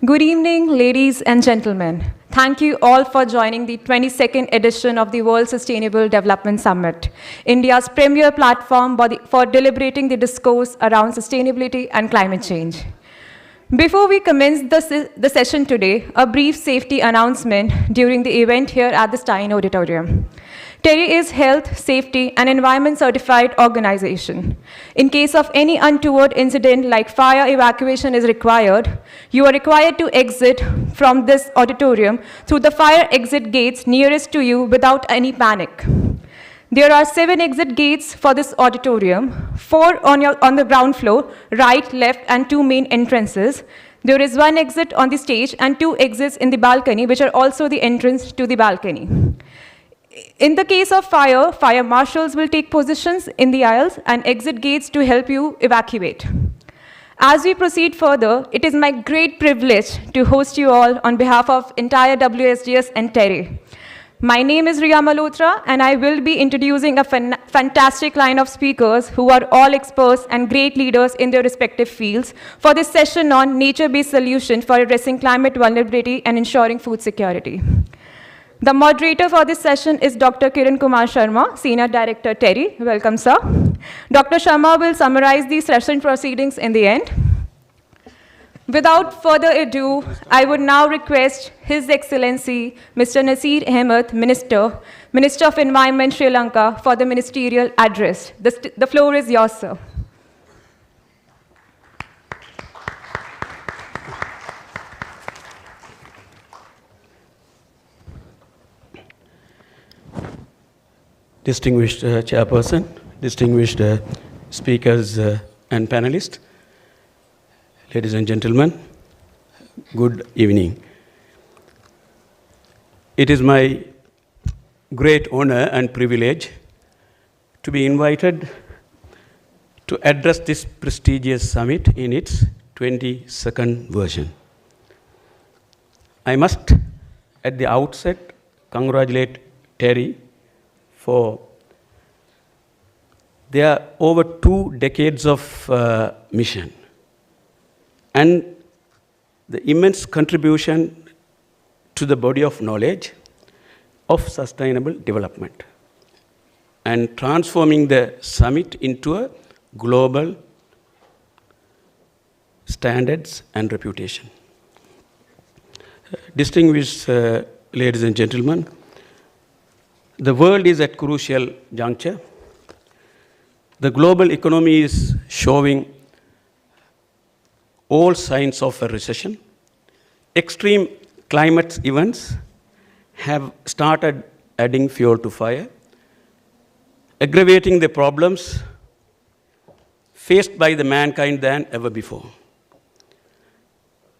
Good evening, ladies and gentlemen. Thank you all for joining the 22nd edition of the World Sustainable Development Summit, India's premier platform for deliberating the discourse around sustainability and climate change. Before we commence the session today, a brief safety announcement during the event here at the Stein Auditorium. TERI is Health, Safety, and Environment Certified Organization. In case of any untoward incident like fire evacuation is required, you are required to exit from this auditorium through the fire exit gates nearest to you without any panic. There are 7 exit gates for this auditorium, 4 on the ground floor, right, left, and 2 main entrances. There is 1 exit on the stage and 2 exits in the balcony, which are also the entrance to the balcony. In the case of fire, fire marshals will take positions in the aisles and exit gates to help you evacuate. As we proceed further, it is my great privilege to host you all on behalf of entire WSDS and TERI. My name is Riya Malhotra, and I will be introducing a fantastic line of speakers who are all experts and great leaders in their respective fields for this session on nature-based solutions for addressing climate vulnerability and ensuring food security. The moderator for this session is Dr. Kiran Kumar Sharma, Senior Director, TERI. Welcome, sir. Dr. Sharma will summarize the session proceedings in the end. Without further ado, I would now request His Excellency, Mr. Nasir Ahmed, Minister of Environment, Sri Lanka, for the ministerial address. The floor is yours, sir. Distinguished Chairperson, distinguished speakers and panelists, ladies and gentlemen, good evening. It is my great honor and privilege to be invited to address this prestigious summit in its 22nd version. I must, at the outset, congratulate TERI for their over 2 decades of mission and the immense contribution to the body of knowledge of sustainable development and transforming the summit into a global standards and reputation. Distinguished ladies and gentlemen, the world is at crucial juncture. The global economy is showing all signs of a recession. Extreme climate events have started adding fuel to fire, aggravating the problems faced by the mankind than ever before.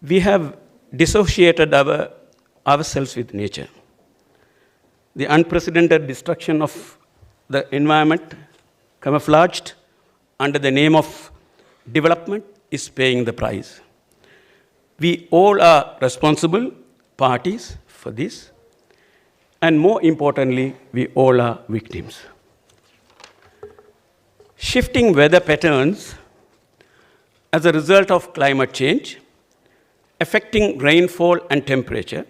We have dissociated ourselves with nature. The unprecedented destruction of the environment, camouflaged under the name of development, is paying the price. We all are responsible parties for this, and more importantly, we all are victims. Shifting weather patterns as a result of climate change, affecting rainfall and temperature,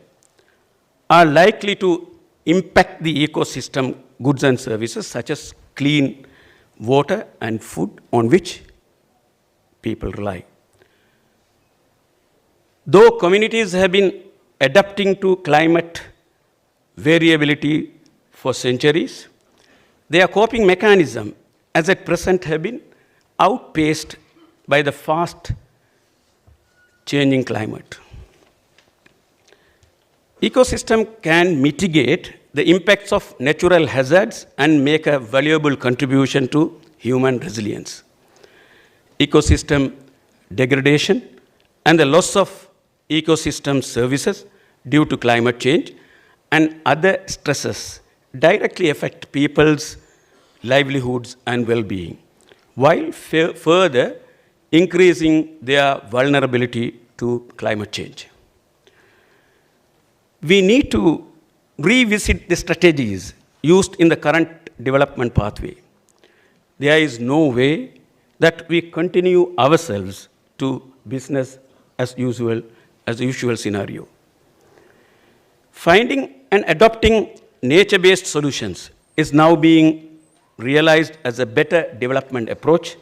are likely to impact the ecosystem goods and services such as clean water and food on which people rely. Though communities have been adapting to climate variability for centuries, their coping mechanisms as at present have been outpaced by the fast changing climate. Ecosystem can mitigate the impacts of natural hazards and make a valuable contribution to human resilience. Ecosystem degradation and the loss of ecosystem services due to climate change and other stresses directly affect people's livelihoods and well-being, while further increasing their vulnerability to climate change. We need to revisit the strategies used in the current development pathway. There is no way that we continue ourselves to business as usual as the usual scenario. Finding and adopting nature-based solutions is now being realized as a better development approach,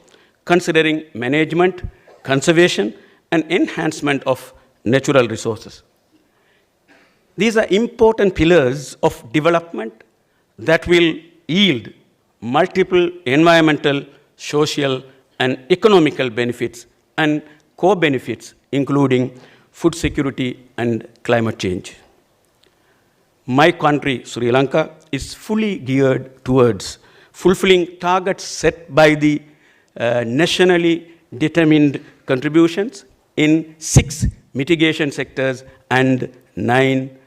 considering management, conservation, and enhancement of natural resources. These are important pillars of development that will yield multiple environmental, social, and economical benefits and co-benefits, including food security and climate change. My country, Sri Lanka, is fully geared towards fulfilling targets set by the nationally determined contributions in 6 mitigation sectors and 9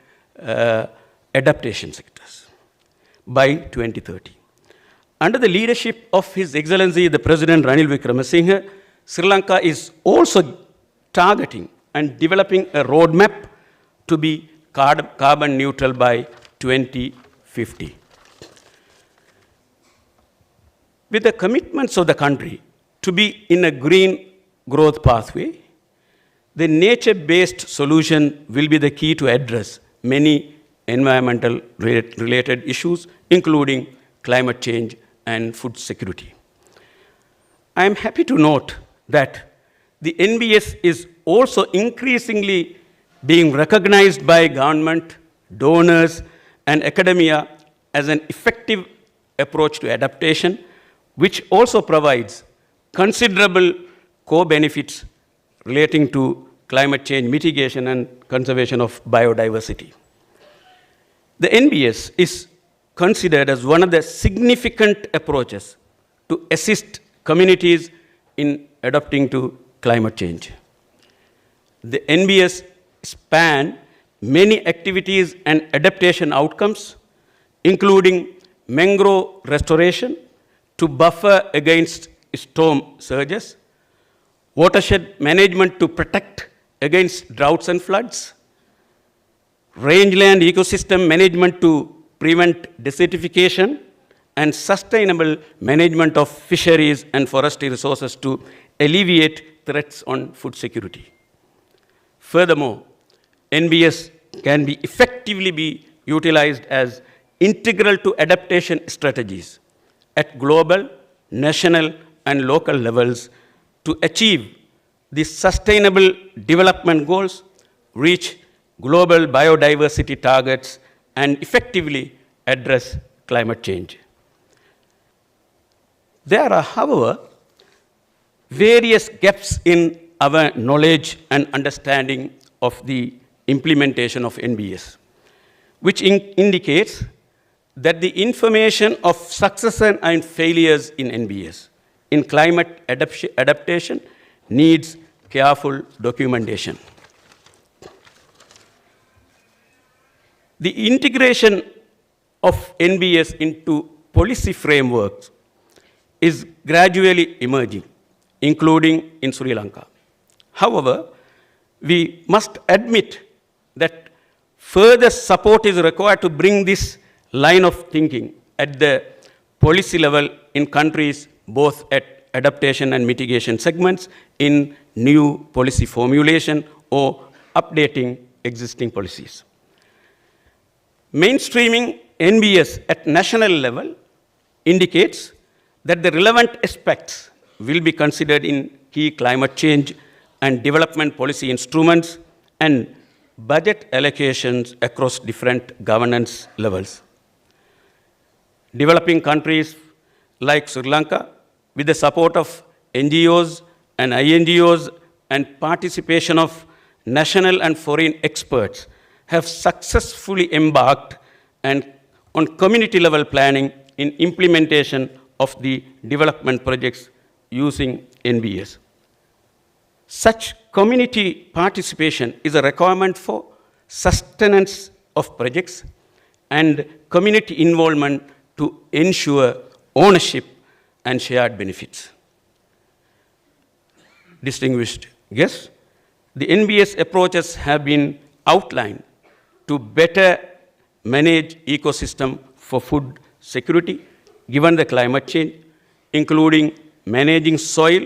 adaptation sectors by 2030. Under the leadership of His Excellency the President Ranil Wickremesinghe, Sri Lanka is also targeting and developing a roadmap to be carbon neutral by 2050. With the commitments of the country to be in a green growth pathway, the nature-based solution will be the key to address many environmental related issues, including climate change and food security. I am happy to note that the NBS is also increasingly being recognized by government, donors, and academia as an effective approach to adaptation, which also provides considerable co-benefits relating to climate change mitigation and conservation of biodiversity. The NBS is considered as one of the significant approaches to assist communities in adapting to climate change. The NBS span many activities and adaptation outcomes, including mangrove restoration to buffer against storm surges, watershed management to protect against droughts and floods, rangeland ecosystem management to prevent desertification, and sustainable management of fisheries and forestry resources to alleviate threats on food security. Furthermore, NBS can be effectively be utilized as integral to adaptation strategies at global, national, and local levels to achieve the sustainable development goals, reach global biodiversity targets, and effectively address climate change. There are, however, various gaps in our knowledge and understanding of the implementation of NBS, which indicates that the information of success and failures in NBS in climate adaptation needs careful documentation. The integration of NBS into policy frameworks is gradually emerging, including in Sri Lanka. However, we must admit that further support is required to bring this line of thinking at the policy level in countries both at adaptation and mitigation segments in new policy formulation or updating existing policies. Mainstreaming NBS at national level indicates that the relevant aspects will be considered in key climate change and development policy instruments and budget allocations across different governance levels. Developing countries like Sri Lanka, with the support of NGOs and INGOs and participation of national and foreign experts, have successfully embarked on community level planning in implementation of the development projects using NBS. Such community participation is a requirement for sustenance of projects and community involvement to ensure ownership and shared benefits. Distinguished guests, the NBS approaches have been outlined to better manage ecosystem for food security given the climate change, including managing soil,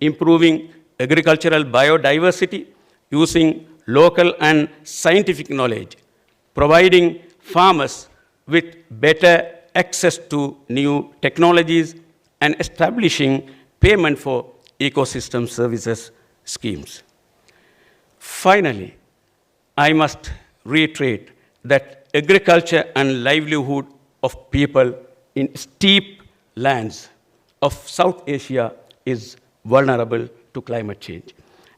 improving agricultural biodiversity, using local and scientific knowledge, providing farmers with better access to new technologies, and establishing payment for ecosystem services schemes. Finally, I must reiterate that agriculture and livelihood of people in steep lands of South Asia is vulnerable to climate change.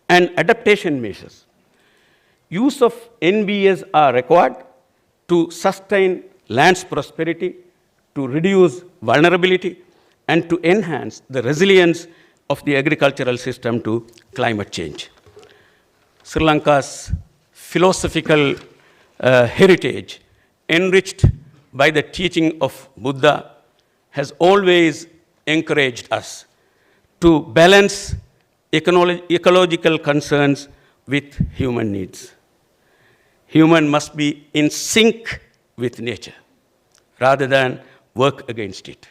And adaptation measures. Use of NBS are required to sustain land's prosperity, to reduce vulnerability, and to enhance the resilience of the agricultural system to climate change. Sri Lanka's philosophical heritage, enriched by the teaching of Buddha, has always encouraged us to balance ecological concerns with human needs. Human must be in sync with nature rather than work against it.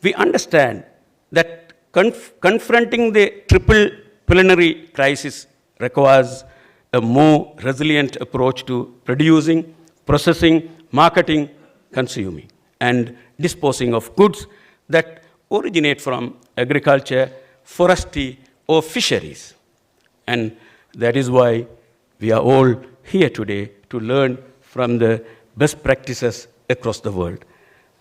We understand that confronting the triple plenary crisis requires a more resilient approach to producing, processing, marketing, consuming, and disposing of goods that originate from agriculture, forestry, or fisheries. And that is why we are all here today to learn from the best practices across the world.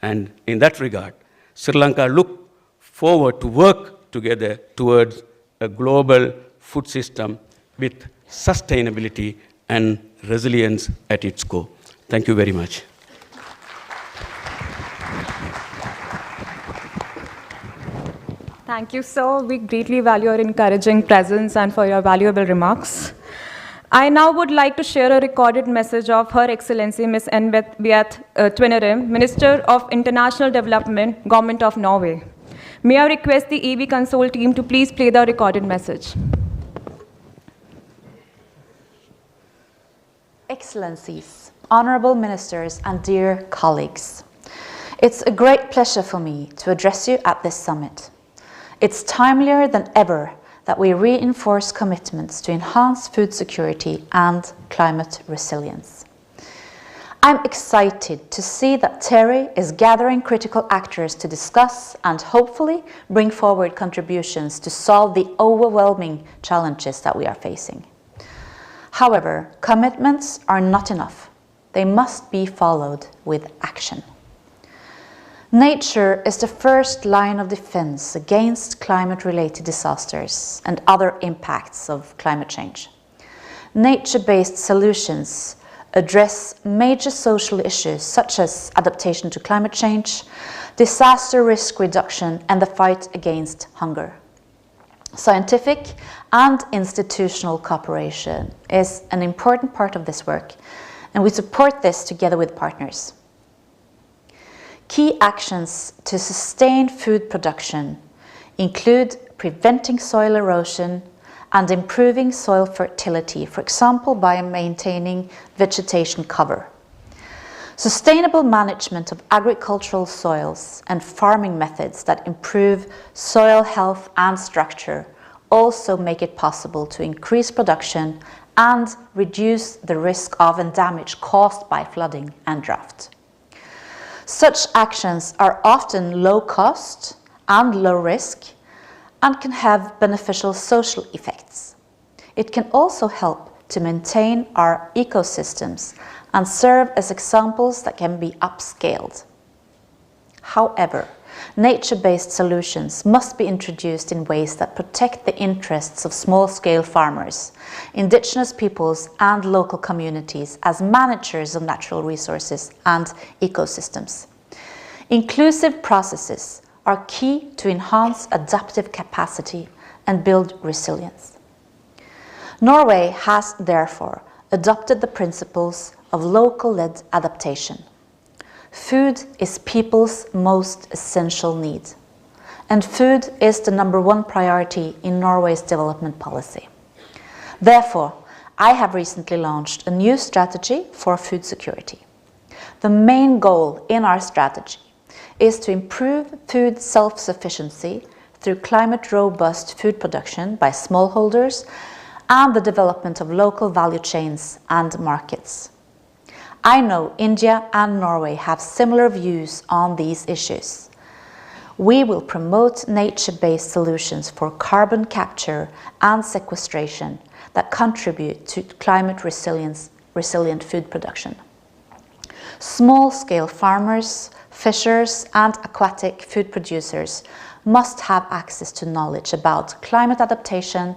And in that regard, Sri Lanka looks forward to work together towards a global food system with sustainability and resilience at its core. Thank you very much. Thank you, sir. We greatly value your encouraging presence and for your valuable remarks. I now would like to share a recorded message of Her Excellency Ms. Beat Tvinnerim, Minister of International Development, Government of Norway. May I request the EV Console team to please play the recorded message. Excellencies, honorable ministers, and dear colleagues, it's a great pleasure for me to address you at this summit. It's timelier than ever that we reinforce commitments to enhance food security and climate resilience. I'm excited to see that TERI is gathering critical actors to discuss and hopefully bring forward contributions to solve the overwhelming challenges that we are facing. However, commitments are not enough. They must be followed with action. Nature is the first line of defense against climate-related disasters and other impacts of climate change. Nature-based solutions address major social issues such as adaptation to climate change, disaster risk reduction, and the fight against hunger. Scientific and institutional cooperation is an important part of this work, and we support this together with partners. Key actions to sustain food production include preventing soil erosion and improving soil fertility, for example, by maintaining vegetation cover. Sustainable management of agricultural soils and farming methods that improve soil health and structure also make it possible to increase production and reduce the risk of and damage caused by flooding and drought. Such actions are often low cost and low risk and can have beneficial social effects. It can also help to maintain our ecosystems and serve as examples that can be upscaled. However, nature-based solutions must be introduced in ways that protect the interests of small-scale farmers, indigenous peoples, and local communities as managers of natural resources and ecosystems. Inclusive processes are key to enhance adaptive capacity and build resilience. Norway has therefore adopted the principles of local-led adaptation. Food is people's most essential need, and food is the #1 priority in Norway's development policy. Therefore, I have recently launched a new strategy for food security. The main goal in our strategy is to improve food self-sufficiency through climate-robust food production by smallholders and the development of local value chains and markets. I know India and Norway have similar views on these issues. We will promote nature-based solutions for carbon capture and sequestration that contribute to climate resilient food production. Small-scale farmers, fishers, and aquatic food producers must have access to knowledge about climate adaptation,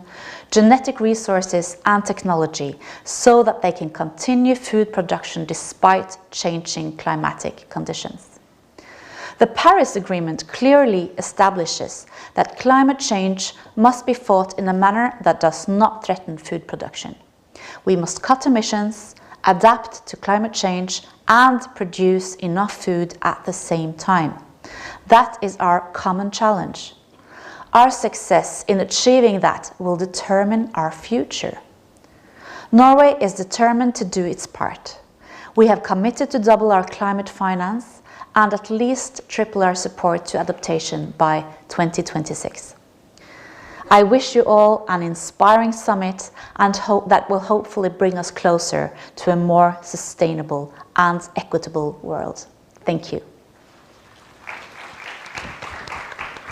genetic resources, and technology so that they can continue food production despite changing climatic conditions. The Paris Agreement clearly establishes that climate change must be fought in a manner that does not threaten food production. We must cut emissions, adapt to climate change, and produce enough food at the same time. That is our common challenge. Our success in achieving that will determine our future. Norway is determined to do its part. We have committed to double our climate finance and at least triple our support to adaptation by 2026. I wish you all an inspiring summit and hope that will hopefully bring us closer to a more sustainable and equitable world. Thank you.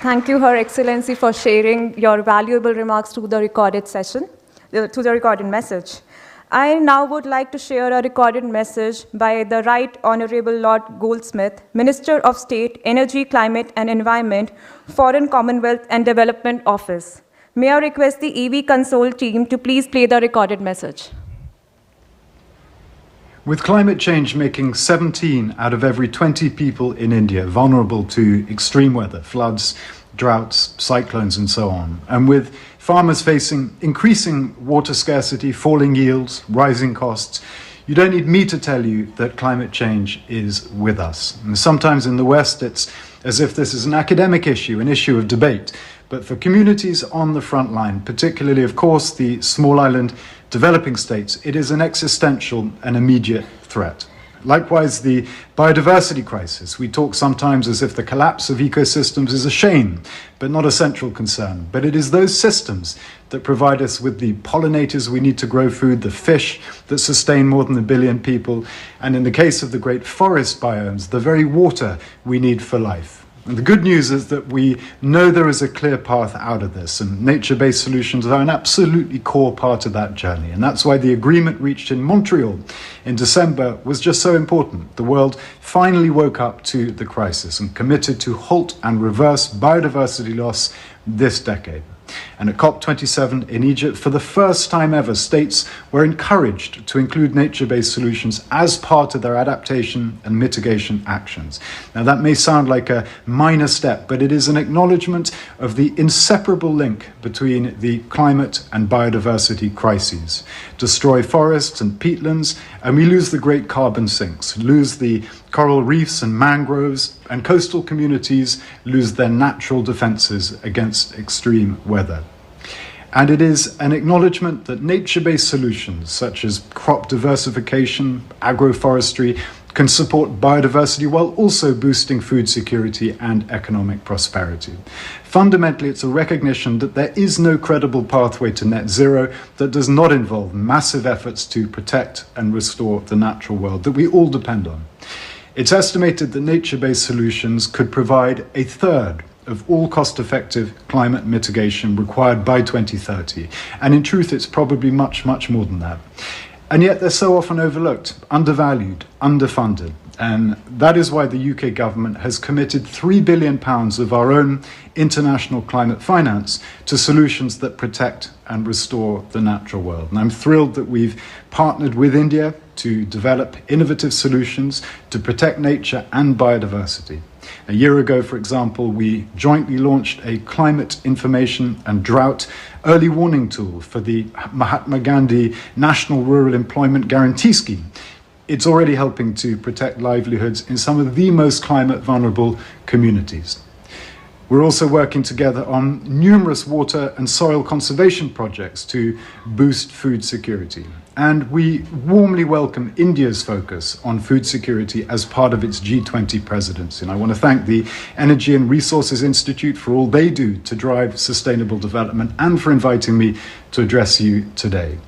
Thank you, Her Excellency, for sharing your valuable remarks to the recorded session, to the recorded message. I now would like to share a recorded message by the Right Honorable Lord Goldsmith, Minister of State, Energy, Climate and Environment, Foreign Commonwealth and Development Office. May I request the EV Console team to please play the recorded message. With climate change making 17 out of every 20 people in India vulnerable to extreme weather, floods, droughts, cyclones, and so on, and with farmers facing increasing water scarcity, falling yields, rising costs, you don't need me to tell you that climate change is with us. And sometimes in the West, it's as if this is an academic issue, an issue of debate. But for communities on the front line, particularly, of course, the small island developing states, it is an existential and immediate threat. Likewise, the biodiversity crisis. We talk sometimes as if the collapse of ecosystems is a shame, but not a central concern. But it is those systems that provide us with the pollinators we need to grow food, the fish that sustain more than 1 billion people, and in the case of the great forest biomes, the very water we need for life. And the good news is that we know there is a clear path out of this, and nature-based solutions are an absolutely core part of that journey. And that's why the agreement reached in Montreal in December was just so important. The world finally woke up to the crisis and committed to halt and reverse biodiversity loss this decade. And at COP27 in Egypt, for the first time ever, states were encouraged to include nature-based solutions as part of their adaptation and mitigation actions. Now, that may sound like a minor step, but it is an acknowledgement of the inseparable link between the climate and biodiversity crises. Destroy forests and peatlands, and we lose the great carbon sinks, lose the coral reefs and mangroves, and coastal communities lose their natural defenses against extreme weather. And it is an acknowledgement that nature-based solutions such as crop diversification, agroforestry, can support biodiversity while also boosting food security and economic prosperity. Fundamentally, it's a recognition that there is no credible pathway to net zero that does not involve massive efforts to protect and restore the natural world that we all depend on. It's estimated that nature-based solutions could provide 1/3 of all cost-effective climate mitigation required by 2030. And in truth, it's probably much, much more than that. And yet they're so often overlooked, undervalued, underfunded. And that is why the UK government has committed £3 billion of our own international climate finance to solutions that protect and restore the natural world. And I'm thrilled that we've partnered with India to develop innovative solutions to protect nature and biodiversity. A year ago, for example, we jointly launched a climate information and drought early warning tool for the Mahatma Gandhi National Rural Employment Guarantee Scheme. It's already helping to protect livelihoods in some of the most climate vulnerable communities. We're also working together on numerous water and soil conservation projects to boost food security. And we warmly welcome India's focus on food security as part of its G20 presidency. And I want to thank the Energy and Resources Institute for all they do to drive sustainable development and for inviting me to address you today.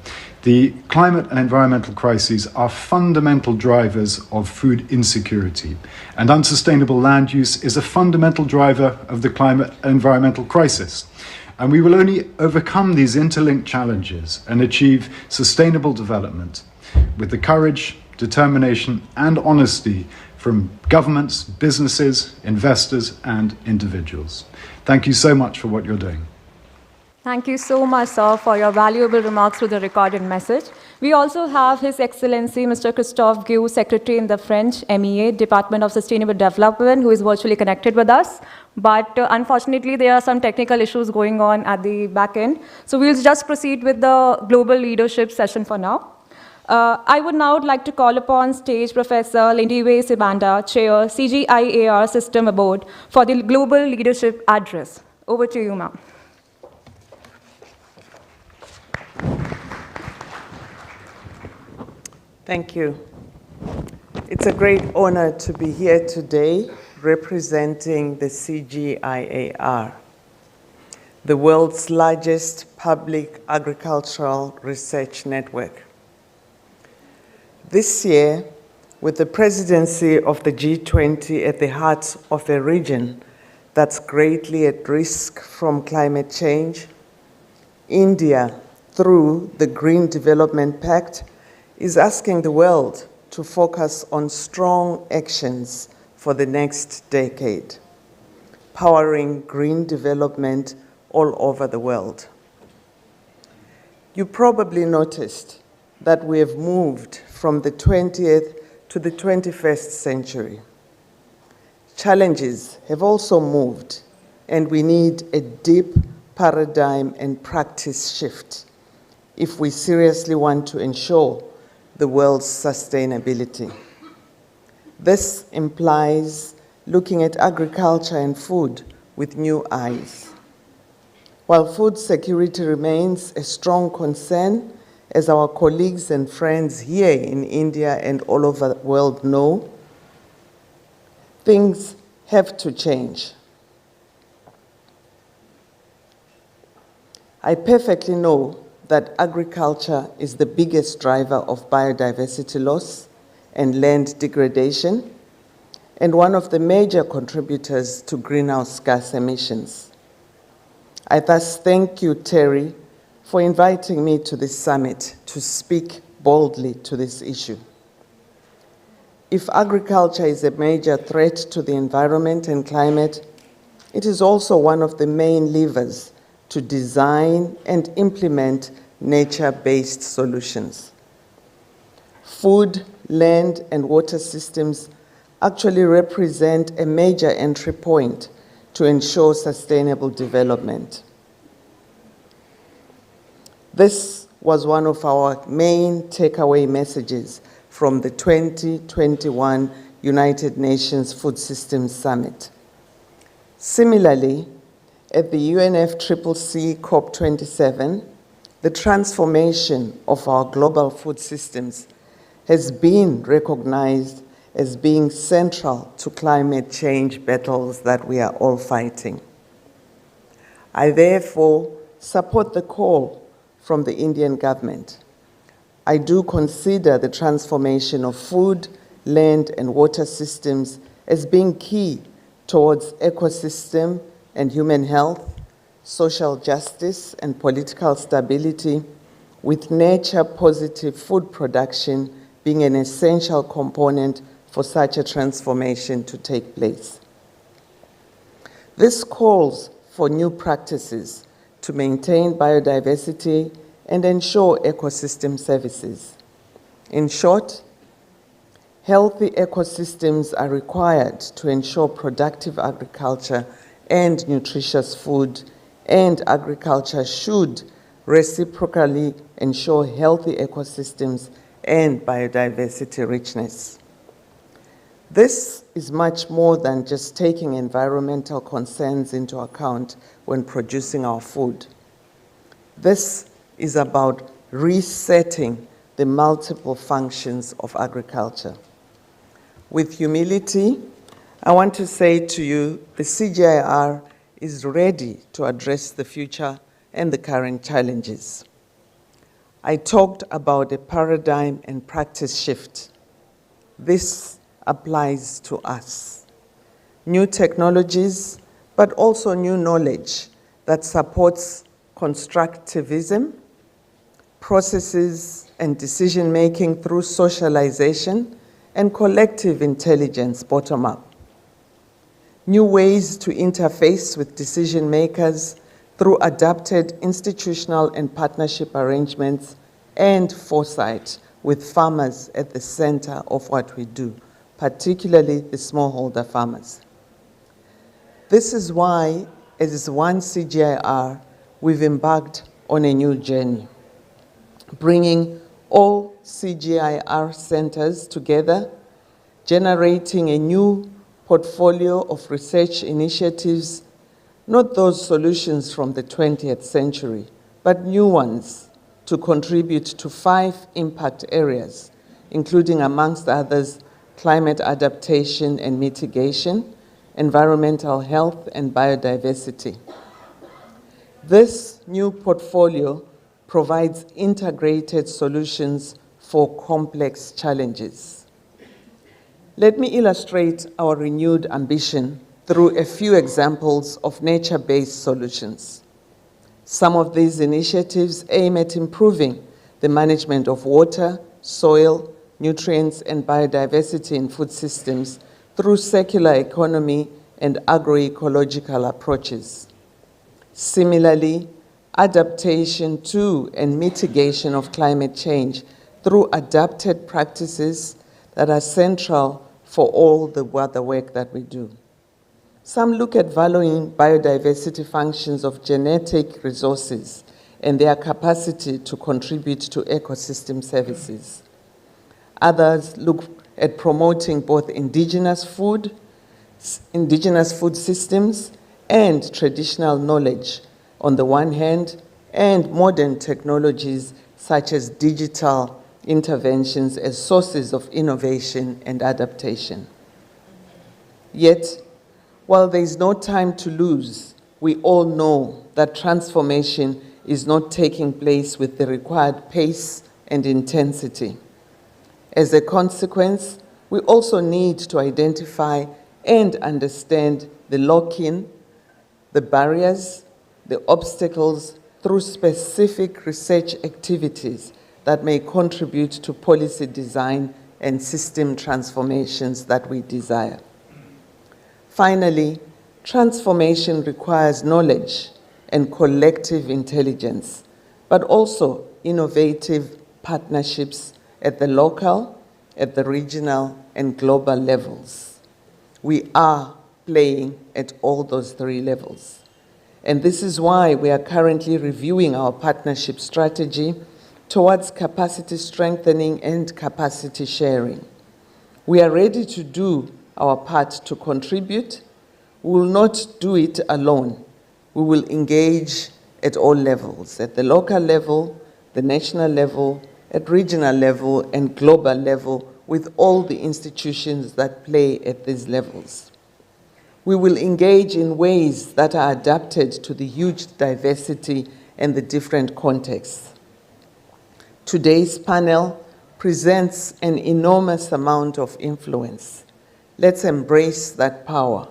The climate and environmental crises are fundamental drivers of food insecurity, and unsustainable land use is a fundamental driver of the climate and environmental crisis. And we will only overcome these interlinked challenges and achieve sustainable development with the courage, determination, and honesty from governments, businesses, investors, and individuals. Thank you so much for what you're doing. Thank you so much, sir, for your valuable remarks through the recorded message. We also have His Excellency Mr. Christophe Gueux, Secretary in the French MEA, Department of Sustainable Development, who is virtually connected with us. But unfortunately, there are some technical issues going on at the back end. So we'll just proceed with the global leadership session for now. I would now like to call upon stage Professor Lindiwe Sibanda, Chair, CGIAR System Board, for the global leadership address. Over to you, ma'am. Thank you. It's a great honor to be here today representing the CGIAR, the world's largest public agricultural research network. This year, with the presidency of the G20 at the heart of a region that's greatly at risk from climate change, India, through the Green Development Pact, is asking the world to focus on strong actions for the next decade, powering green development all over the world. You probably noticed that we have moved from the 20th to the 21st century. Challenges have also moved, and we need a deep paradigm and practice shift if we seriously want to ensure the world's sustainability. This implies looking at agriculture and food with new eyes. While food security remains a strong concern, as our colleagues and friends here in India and all over the world know, things have to change. I perfectly know that agriculture is the biggest driver of biodiversity loss and land degradation, and one of the major contributors to greenhouse gas emissions. I thus thank you, TERI, for inviting me to this summit to speak boldly to this issue. If agriculture is a major threat to the environment and climate, it is also one of the main levers to design and implement nature-based solutions. Food, land, and water systems actually represent a major entry point to ensure sustainable development. This was one of our main takeaway messages from the 2021 United Nations Food Systems Summit. Similarly, at the UNFCCC COP27, the transformation of our global food systems has been recognized as being central to climate change battles that we are all fighting. I therefore support the call from the Indian government. I do consider the transformation of food, land, and water systems as being key towards ecosystem and human health, social justice, and political stability, with nature-positive food production being an essential component for such a transformation to take place. This calls for new practices to maintain biodiversity and ensure ecosystem services. In short, healthy ecosystems are required to ensure productive agriculture and nutritious food, and agriculture should reciprocally ensure healthy ecosystems and biodiversity richness. This is much more than just taking environmental concerns into account when producing our food. This is about resetting the multiple functions of agriculture. With humility, I want to say to you, the CGIAR is ready to address the future and the current challenges. I talked about a paradigm and practice shift. This applies to us. New technologies, but also new knowledge that supports constructivism, processes and decision-making through socialization, and collective intelligence bottom-up. New ways to interface with decision makers through adapted institutional and partnership arrangements and foresight with farmers at the center of what we do, particularly the smallholder farmers. This is why, as one CGIAR, we've embarked on a new journey, bringing all CGIAR centers together, generating a new portfolio of research initiatives, not those solutions from the 20th century, but new ones to contribute to 5 impact areas, including, amongst others, climate adaptation and mitigation, environmental health, and biodiversity. This new portfolio provides integrated solutions for complex challenges. Let me illustrate our renewed ambition through a few examples of nature-based solutions. Some of these initiatives aim at improving the management of water, soil, nutrients, and biodiversity in food systems through circular economy and agroecological approaches. Similarly, adaptation to and mitigation of climate change through adapted practices that are central for all the other work that we do. Some look at valuing biodiversity functions of genetic resources and their capacity to contribute to ecosystem services. Others look at promoting both indigenous food systems and traditional knowledge on the one hand, and modern technologies such as digital interventions as sources of innovation and adaptation. Yet, while there is no time to lose, we all know that transformation is not taking place with the required pace and intensity. As a consequence, we also need to identify and understand the lock-in, the barriers, the obstacles through specific research activities that may contribute to policy design and system transformations that we desire. Finally, transformation requires knowledge and collective intelligence, but also innovative partnerships at the local, at the regional, and global levels. We are playing at all those 3 levels. And this is why we are currently reviewing our partnership strategy towards capacity strengthening and capacity sharing. We are ready to do our part to contribute. We will not do it alone. We will engage at all levels, at the local level, the national level, at regional level, and global level, with all the institutions that play at these levels. We will engage in ways that are adapted to the huge diversity and the different contexts. Today's panel presents an enormous amount of influence. Let's embrace that power.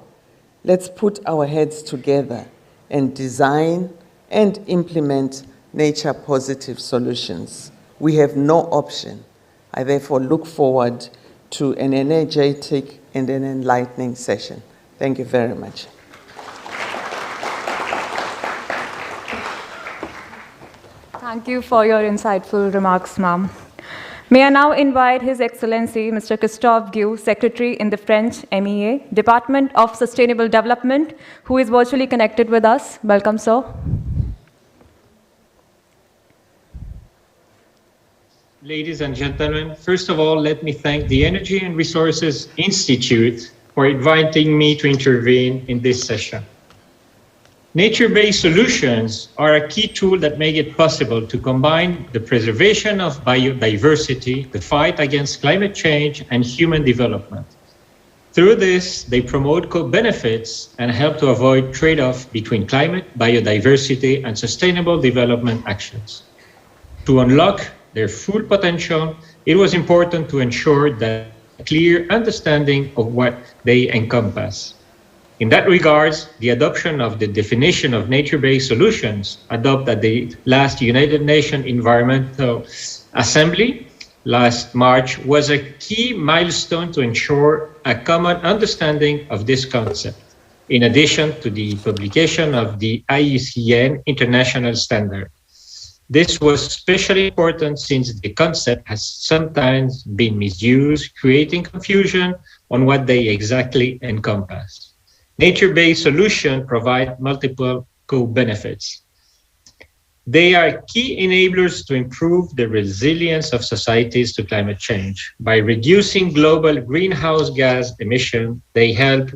Let's put our heads together and design and implement nature-positive solutions. We have no option. I therefore look forward to an energetic and an enlightening session. Thank you very much. Thank you for your insightful remarks, ma'am. May I now invite His Excellency, Mr. Christophe Gueux, Secretary in the French MEA, Department of Sustainable Development, who is virtually connected with us. Welcome, sir. Ladies and gentlemen, first of all, let me thank the Energy and Resources Institute for inviting me to intervene in this session. Nature-based solutions are a key tool that make it possible to combine the preservation of biodiversity, the fight against climate change, and human development. Through this, they promote co-benefits and help to avoid trade-off between climate, biodiversity, and sustainable development actions. To unlock their full potential, it was important to ensure that a clear understanding of what they encompass. In that regards, the adoption of the definition of nature-based solutions adopted at the last United Nations Environmental Assembly last March was a key milestone to ensure a common understanding of this concept, in addition to the publication of the IUCN International Standard. This was especially important since the concept has sometimes been misused, creating confusion on what they exactly encompass. Nature-based solutions provide multiple co-benefits. They are key enablers to improve the resilience of societies to climate change. By reducing global greenhouse gas emissions, they help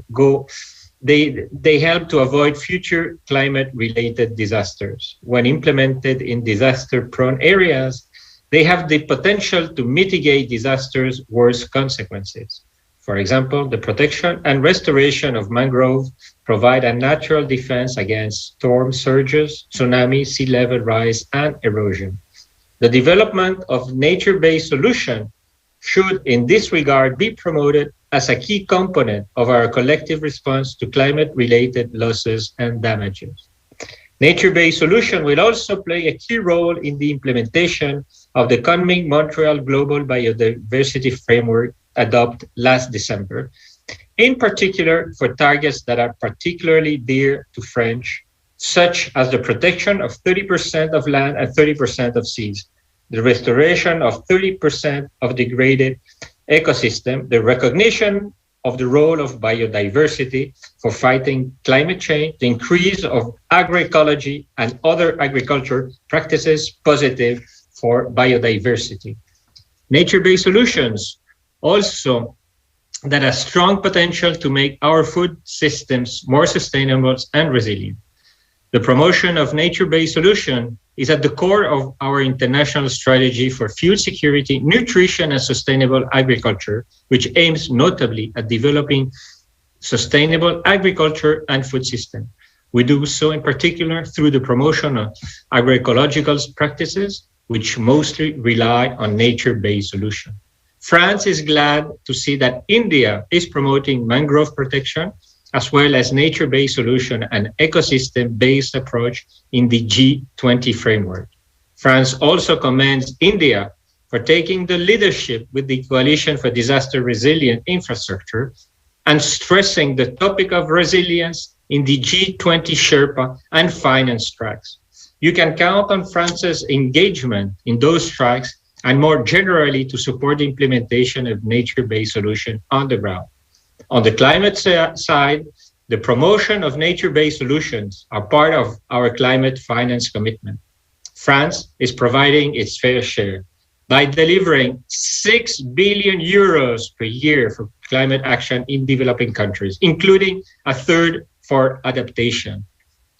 to avoid future climate-related disasters. When implemented in disaster-prone areas, they have the potential to mitigate disasters' worst consequences. For example, the protection and restoration of mangroves provide a natural defense against storm surges, tsunami, sea level rise, and erosion. The development of nature-based solutions should, in this regard, be promoted as a key component of our collective response to climate-related losses and damages. Nature-based solutions will also play a key role in the implementation of the coming Montreal Global Biodiversity Framework adopted last December, in particular for targets that are particularly dear to French, such as the protection of 30% of land and 30% of seas, the restoration of 30% of degraded ecosystem, the recognition of the role of biodiversity for fighting climate change, the increase of agroecology and other agriculture practices positive for biodiversity. Nature-based solutions also that have strong potential to make our food systems more sustainable and resilient. The promotion of nature-based solutions is at the core of our international strategy for food security, nutrition, and sustainable agriculture, which aims notably at developing sustainable agriculture and food systems. We do so in particular through the promotion of agroecological practices, which mostly rely on nature-based solutions. France is glad to see that India is promoting mangrove protection, as well as nature-based solution and ecosystem-based approach in the G20 framework. France also commends India for taking the leadership with the Coalition for Disaster Resilient Infrastructure and stressing the topic of resilience in the G20 Sherpa and finance tracks. You can count on France's engagement in those tracks and more generally to support the implementation of nature-based solutions on the ground. On the climate side, the promotion of nature-based solutions are part of our climate finance commitment. France is providing its fair share by delivering 6 billion euros per year for climate action in developing countries, including a third for adaptation.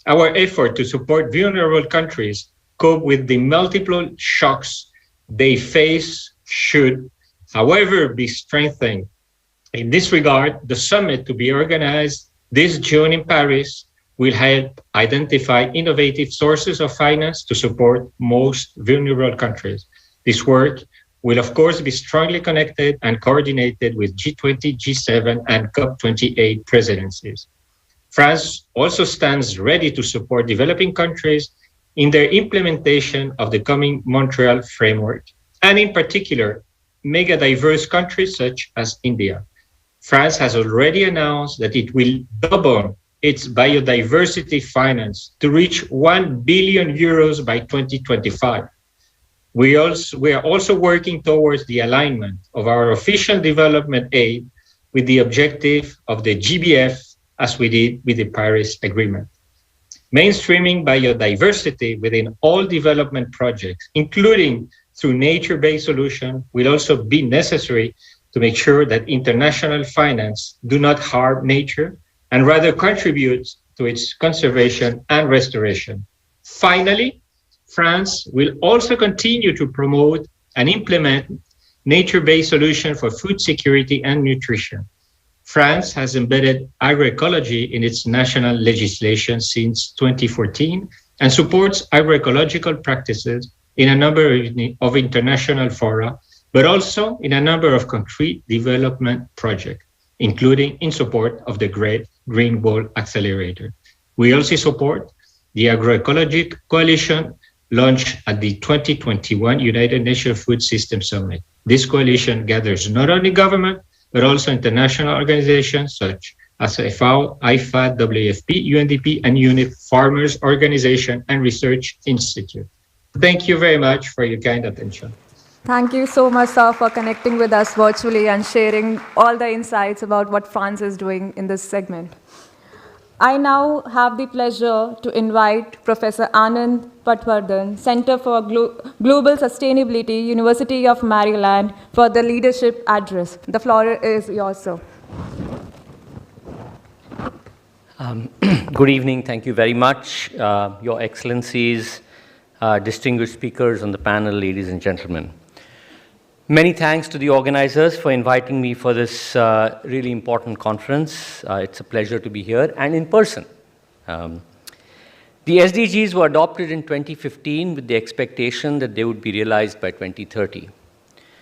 Our effort to support vulnerable countries cope with the multiple shocks they face should, however, be strengthened. In this regard, the summit to be organized this June in Paris will help identify innovative sources of finance to support most vulnerable countries. This work will, of course, be strongly connected and coordinated with G20, G7, and COP28 presidencies. France also stands ready to support developing countries in their implementation of the coming Montreal framework, and in particular, mega diverse countries such as India. France has already announced that it will double its biodiversity finance to reach 1 billion euros by 2025. We are also working towards the alignment of our official development aid with the objective of the GBF, as we did with the Paris Agreement. Mainstreaming biodiversity within all development projects, including through nature-based solution will also be necessary to make sure that international finance do not harm nature and rather contribute to its conservation and restoration. Finally, France will also continue to promote and implement nature-based solutions for food security and nutrition. France has embedded agroecology in its national legislation since 2014 and supports agroecological practices in a number of international fora, but also in a number of concrete development projects, including in support of the Great Green Wall Accelerator. We also support the Agroecologic Coalition launched at the 2021 United Nations Food System Summit. This coalition gathers not only government, but also international organizations such as FAO, IFAD, WFP, UNDP, and UNIP, Farmers Organization and Research Institute. Thank you very much for your kind attention. Thank you so much, sir, for connecting with us virtually and sharing all the insights about what France is doing in this segment. I now have the pleasure to invite Professor Anand Patwardhan, Center for Global Sustainability, University of Maryland, for the leadership address. The floor is yours, sir. Good evening. Thank you very much, Your Excellencies, distinguished speakers on the panel, ladies and gentlemen. Many thanks to the organizers for inviting me for this really important conference. It's a pleasure to be here and in person. The SDGs were adopted in 2015 with the expectation that they would be realized by 2030.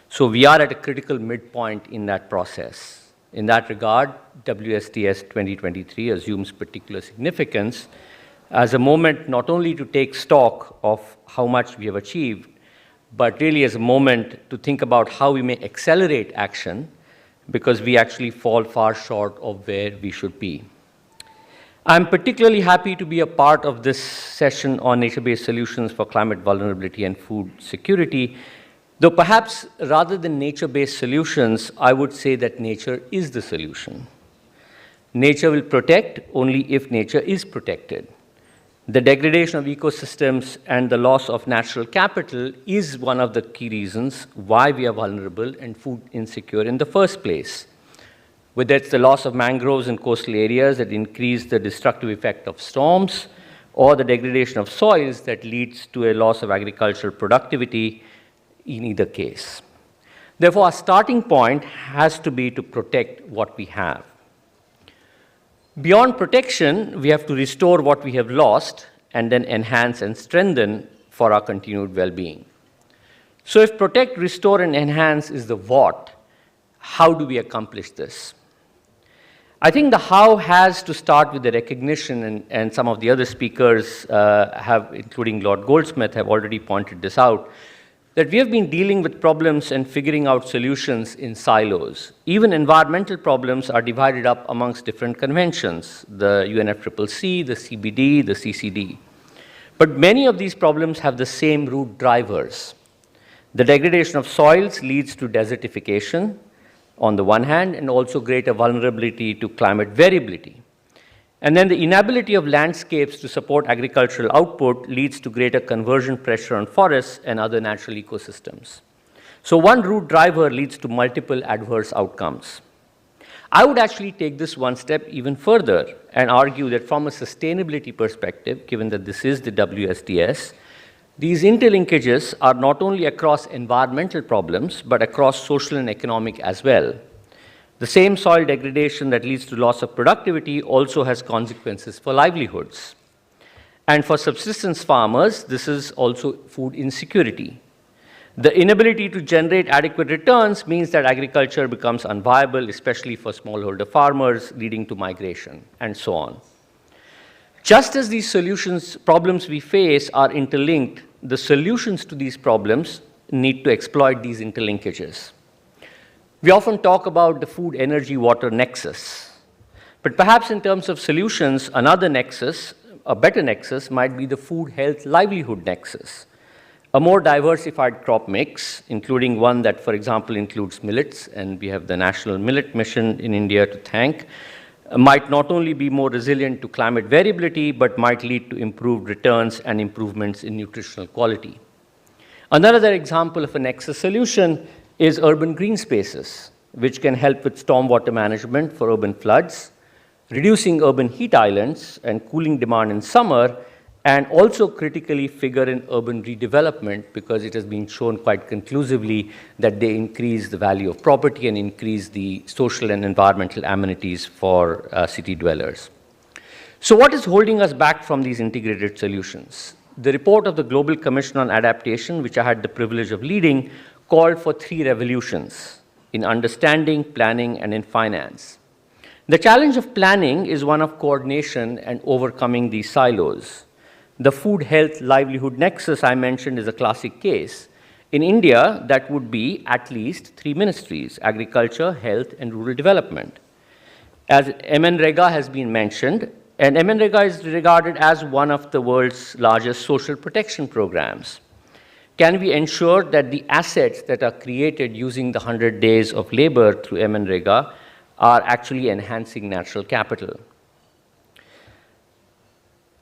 So we are at a critical midpoint in that process. In that regard, WSDS 2023 assumes particular significance as a moment not only to take stock of how much we have achieved, but really as a moment to think about how we may accelerate action, because we actually fall far short of where we should be. I'm particularly happy to be a part of this session on nature-based solutions for climate vulnerability and food security, though perhaps rather than nature-based solutions, I would say that nature is the solution. Nature will protect only if nature is protected. The degradation of ecosystems and the loss of natural capital is one of the key reasons why we are vulnerable and food insecure in the first place. Whether it's the loss of mangroves in coastal areas that increase the destructive effect of storms, or the degradation of soils that leads to a loss of agricultural productivity in either case. Therefore, our starting point has to be to protect what we have. Beyond protection, we have to restore what we have lost and then enhance and strengthen for our continued well-being. So if protect, restore, and enhance is the what, how do we accomplish this? I think the how has to start with the recognition, and some of the other speakers have, including Lord Goldsmith, have already pointed this out, that we have been dealing with problems and figuring out solutions in silos. Even environmental problems are divided up amongst different conventions, the UNFCCC, the CBD, the CCD. But many of these problems have the same root drivers. The degradation of soils leads to desertification on the one hand, and also greater vulnerability to climate variability. And then the inability of landscapes to support agricultural output leads to greater conversion pressure on forests and other natural ecosystems. So one root driver leads to multiple adverse outcomes. I would actually take this one step even further and argue that from a sustainability perspective, given that this is the WSDS, these interlinkages are not only across environmental problems, but across social and economic as well. The same soil degradation that leads to loss of productivity also has consequences for livelihoods. And for subsistence farmers, this is also food insecurity. The inability to generate adequate returns means that agriculture becomes unviable, especially for smallholder farmers, leading to migration, and so on. Just as these problems we face are interlinked, the solutions to these problems need to exploit these interlinkages. We often talk about the food, energy, water nexus. But perhaps in terms of solutions, another nexus, a better nexus, might be the food, health, livelihood nexus. A more diversified crop mix, including one that, for example, includes millets, and we have the National Millet Mission in India to thank, might not only be more resilient to climate variability, but might lead to improved returns and improvements in nutritional quality. Another example of a nexus solution is urban green spaces, which can help with stormwater management for urban floods, reducing urban heat islands and cooling demand in summer, and also critically figure in urban redevelopment because it has been shown quite conclusively that they increase the value of property and increase the social and environmental amenities for city dwellers. So what is holding us back from these integrated solutions? The report of the Global Commission on Adaptation, which I had the privilege of leading, called for 3 revolutions in understanding, planning, and in finance. The challenge of planning is one of coordination and overcoming these silos. The food, health, livelihood nexus I mentioned is a classic case. In India, that would be at least 3 ministries: agriculture, health, and rural development. As MNREGA has been mentioned, and MNREGA is regarded as one of the world's largest social protection programs. Can we ensure that the assets that are created using the 100 days of labor through MNREGA are actually enhancing natural capital?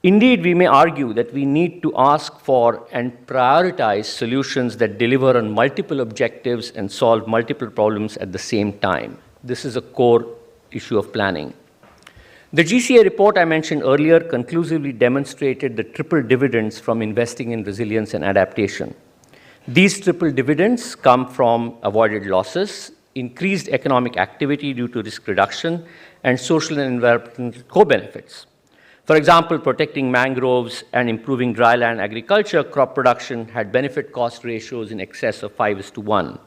Indeed, we may argue that we need to ask for and prioritize solutions that deliver on multiple objectives and solve multiple problems at the same time. This is a core issue of planning. The GCA report I mentioned earlier conclusively demonstrated the triple dividends from investing in resilience and adaptation. These triple dividends come from avoided losses, increased economic activity due to risk reduction, and social and environmental co-benefits. For example, protecting mangroves and improving dryland agriculture, crop production had benefit-cost ratios in excess of 5:1.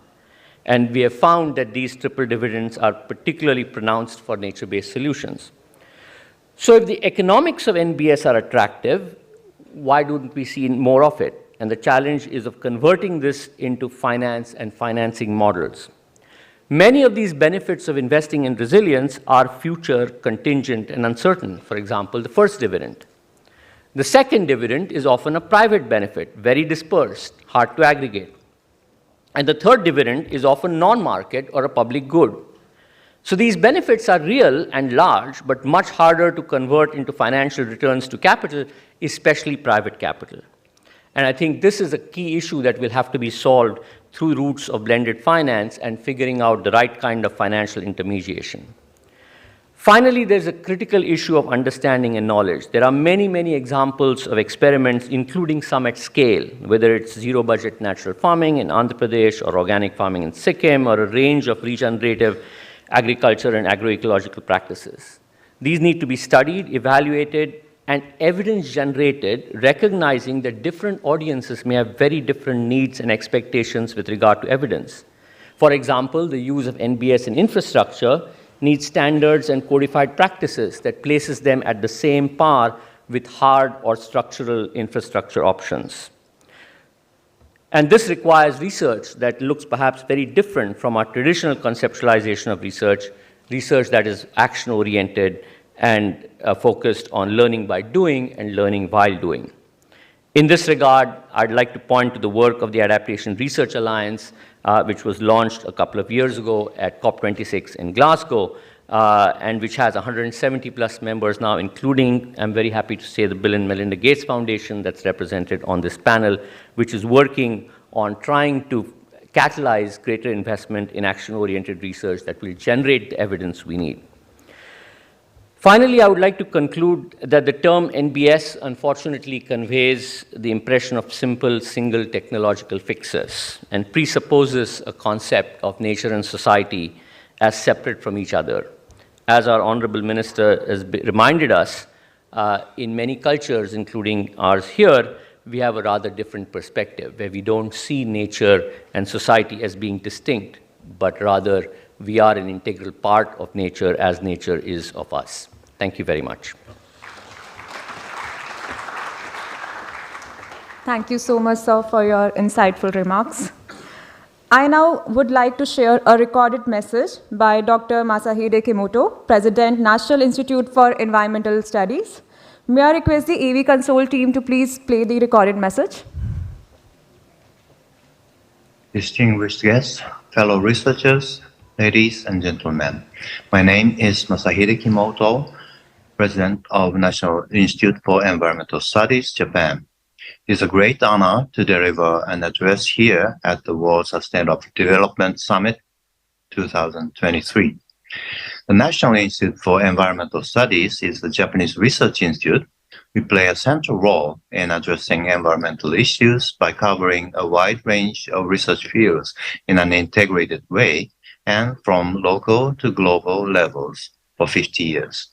And we have found that these triple dividends are particularly pronounced for nature-based solutions. So if the economics of NBS are attractive, why don't we see more of it? And the challenge is of converting this into finance and financing models. Many of these benefits of investing in resilience are future, contingent, and uncertain. For example, the first dividend. The second dividend is often a private benefit, very dispersed, hard to aggregate. And the third dividend is often non-market or a public good. So these benefits are real and large, but much harder to convert into financial returns to capital, especially private capital. And I think this is a key issue that will have to be solved through routes of blended finance and figuring out the right kind of financial intermediation. Finally, there's a critical issue of understanding and knowledge. There are many, many examples of experiments, including some at scale, whether it's zero-budget natural farming in Andhra Pradesh or organic farming in Sikkim or a range of regenerative agriculture and agroecological practices. These need to be studied, evaluated, and evidence generated, recognizing that different audiences may have very different needs and expectations with regard to evidence. For example, the use of NBS in infrastructure needs standards and codified practices that places them at the same par with hard or structural infrastructure options. And this requires research that looks perhaps very different from our traditional conceptualization of research, research that is action-oriented and focused on learning by doing and learning while doing. In this regard, I'd like to point to the work of the Adaptation Research Alliance, which was launched a couple of years ago at COP26 in Glasgow, and which has 170 plus members now, including, I'm very happy to say, the Bill and Melinda Gates Foundation that's represented on this panel, which is working on trying to catalyze greater investment in action-oriented research that will generate the evidence we need. Finally, I would like to conclude that the term NBS unfortunately conveys the impression of simple single technological fixes and presupposes a concept of nature and society as separate from each other. As our Honorable Minister has reminded us, in many cultures, including ours here, we have a rather different perspective where we don't see nature and society as being distinct, but rather we are an integral part of nature as nature is of us. Thank you very much. Thank you so much, sir, for your insightful remarks. I now would like to share a recorded message by Dr. Masahide Kimoto, President, National Institute for Environmental Studies. May I request the AV Console team to please play the recorded message? Distinguished guests, fellow researchers, ladies and gentlemen, my name is Masahide Kimoto, President of National Institute for Environmental Studies, Japan. It is a great honor to deliver an address here at the World Sustainable Development Summit 2023. The National Institute for Environmental Studies is the Japanese research institute. We play a central role in addressing environmental issues by covering a wide range of research fields in an integrated way and from local to global levels for 50 years.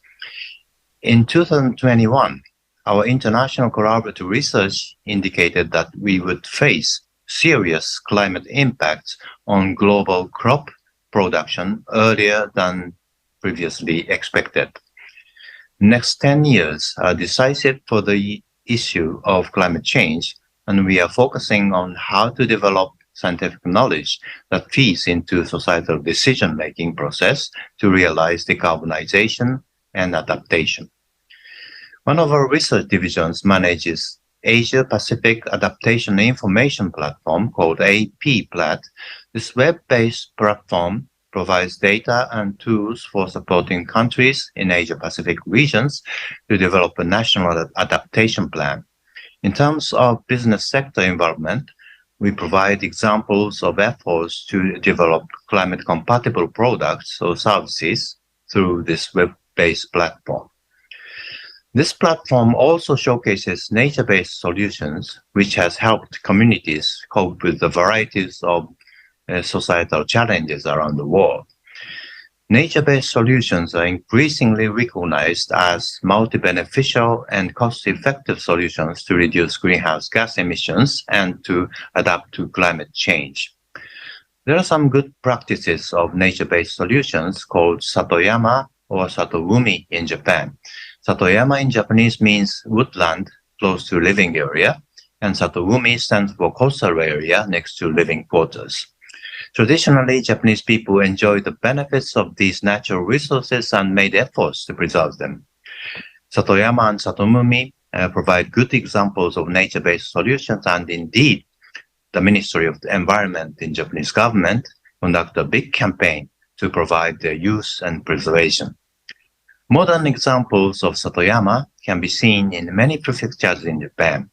In 2021, our international collaborative research indicated that we would face serious climate impacts on global crop production earlier than previously expected. Next 10 years are decisive for the issue of climate change, and we are focusing on how to develop scientific knowledge that feeds into societal decision-making process to realize decarbonization and adaptation. One of our research divisions manages Asia-Pacific Adaptation Information Platform called APPLAT. This web-based platform provides data and tools for supporting countries in Asia-Pacific regions to develop a national adaptation plan. In terms of business sector involvement, we provide examples of efforts to develop climate-compatible products or services through this web-based platform. This platform also showcases nature-based solutions, which has helped communities cope with the varieties of societal challenges around the world. Nature-based solutions are increasingly recognized as multi-beneficial and cost-effective solutions to reduce greenhouse gas emissions and to adapt to climate change. There are some good practices of nature-based solutions called Satoyama or Satoumi in Japan. Satoyama in Japanese means woodland close to living area, and Satoumi stands for coastal area next to living quarters. Traditionally, Japanese people enjoy the benefits of these natural resources and made efforts to preserve them. Satoyama and Satoumi provide good examples of nature-based solutions, and indeed, the Ministry of the Environment in Japanese government conduct a big campaign to provide their use and preservation. Modern examples of Satoyama can be seen in many prefectures in Japan.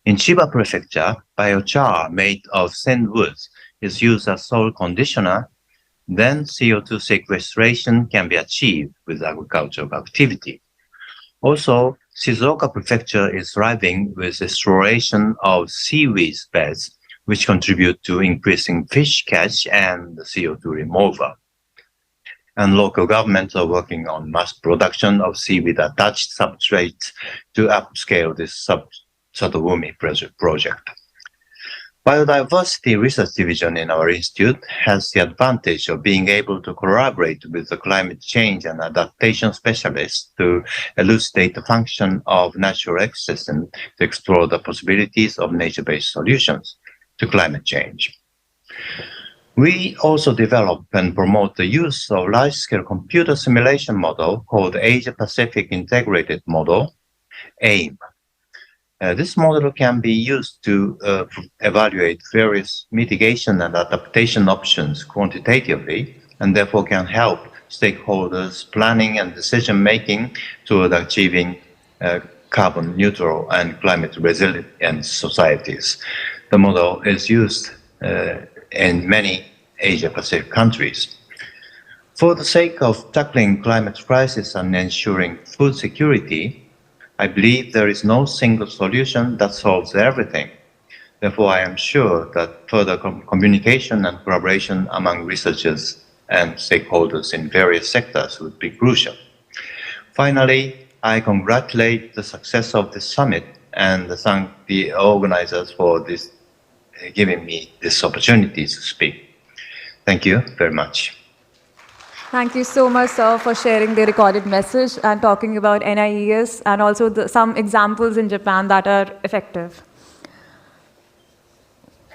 In Chiba Prefecture, biochar made of thin wood is used as soil conditioner, then CO2 sequestration can be achieved with agricultural activity. Also, Shizuoka Prefecture is thriving with exploration of seaweed beds, which contribute to increasing fish catch and CO2 removal. And local governments are working on mass production of seaweed-attached substrates to upscale this Satoumi project. Biodiversity Research Division in our institute has the advantage of being able to collaborate with the climate change and adaptation specialists to elucidate the function of natural ecosystems to explore the possibilities of nature-based solutions to climate change. We also develop and promote the use of large-scale computer simulation model called Asia-Pacific Integrated Model, AIM. This model can be used to evaluate various mitigation and adaptation options quantitatively, and therefore can help stakeholders planning and decision-making toward achieving carbon neutral and climate resilient societies. The model is used in many Asia-Pacific countries. For the sake of tackling climate crisis and ensuring food security, I believe there is no single solution that solves everything. Therefore, I am sure that further communication and collaboration among researchers and stakeholders in various sectors would be crucial. Finally, I congratulate the success of this summit and thank the organizers for this, giving me this opportunity to speak. Thank you very much. Thank you so much, sir, for sharing the recorded message and talking about NIES and also some examples in Japan that are effective.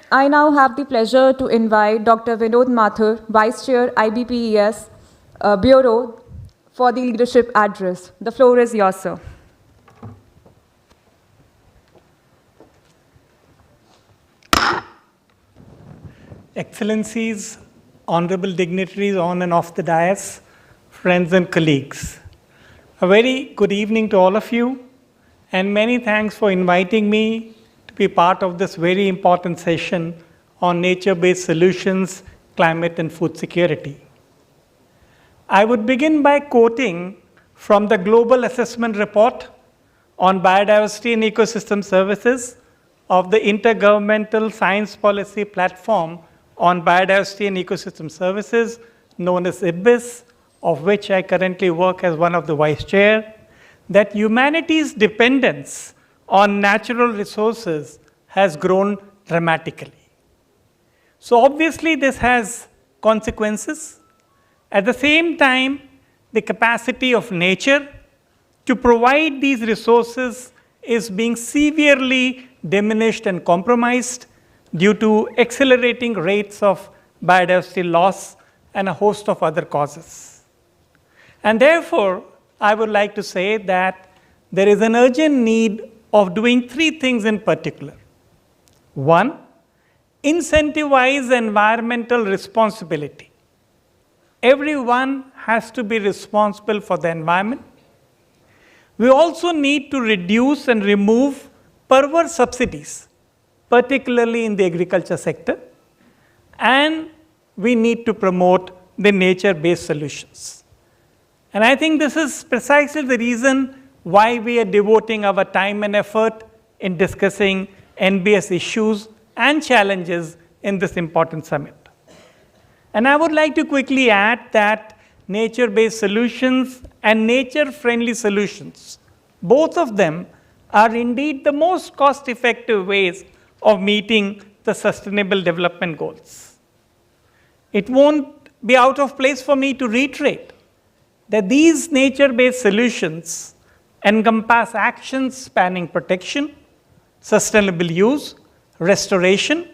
I now have the pleasure to invite Dr. Vinod Mathur, Vice Chair, IBPES Bureau, for the leadership address. The floor is yours, sir. Excellencies, honorable dignitaries on and off the dais, friends and colleagues. A very good evening to all of you, and many thanks for inviting me be part of this very important session on nature-based solutions, climate and food security. I would begin by quoting from the Global Assessment Report on Biodiversity and Ecosystem Services of the Intergovernmental Science Policy Platform on Biodiversity and Ecosystem Services, known as IBIS, of which I currently work as one of the vice chair, that humanity's dependence on natural resources has grown dramatically. So obviously this has consequences. At the same time, the capacity of nature to provide these resources is being severely diminished and compromised due to accelerating rates of biodiversity loss and a host of other causes. And therefore, I would like to say that there is an urgent need of doing three things in particular. One, incentivize environmental responsibility. Everyone has to be responsible for the environment. We also need to reduce and remove perverse subsidies, particularly in the agriculture sector, and we need to promote the nature-based solutions. And I think this is precisely the reason why we are devoting our time and effort in discussing NBS issues and challenges in this important summit. And I would like to quickly add that nature-based solutions and nature-friendly solutions, both of them are indeed the most cost-effective ways of meeting the Sustainable Development Goals. It won't be out of place for me to reiterate that these nature-based solutions encompass actions spanning protection, sustainable use, restoration,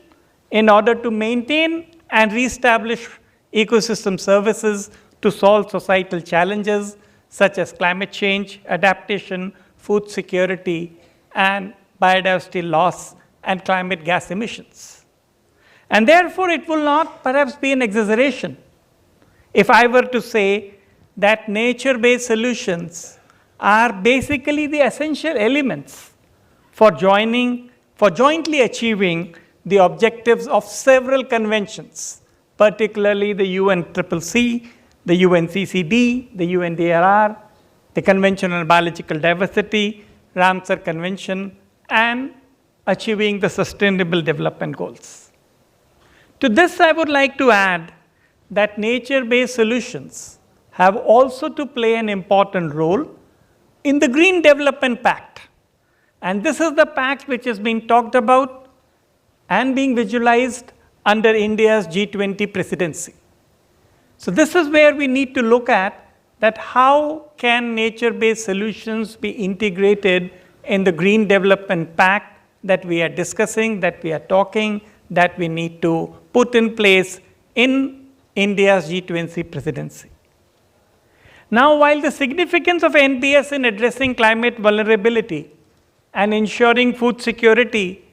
in order to maintain and reestablish ecosystem services to solve societal challenges such as climate change, adaptation, food security, and biodiversity loss and climate gas emissions. And therefore, it will not perhaps be an exaggeration if I were to say that nature-based solutions are basically the essential elements for jointly achieving the objectives of several conventions, particularly the UNCCC, the UNCCD, the UNDRR, the Convention on Biological Diversity, Ramsar Convention, and achieving the Sustainable Development Goals. To this, I would like to add that nature-based solutions have also to play an important role in the Green Development Pact. And this is the pact which is being talked about and being visualized under India's G20 presidency. So this is where we need to look at that how can nature-based solutions be integrated in the Green Development Pact that we are discussing, that we are talking, that we need to put in place in India's G20 presidency. Now, while the significance of NBS in addressing climate vulnerability and ensuring food security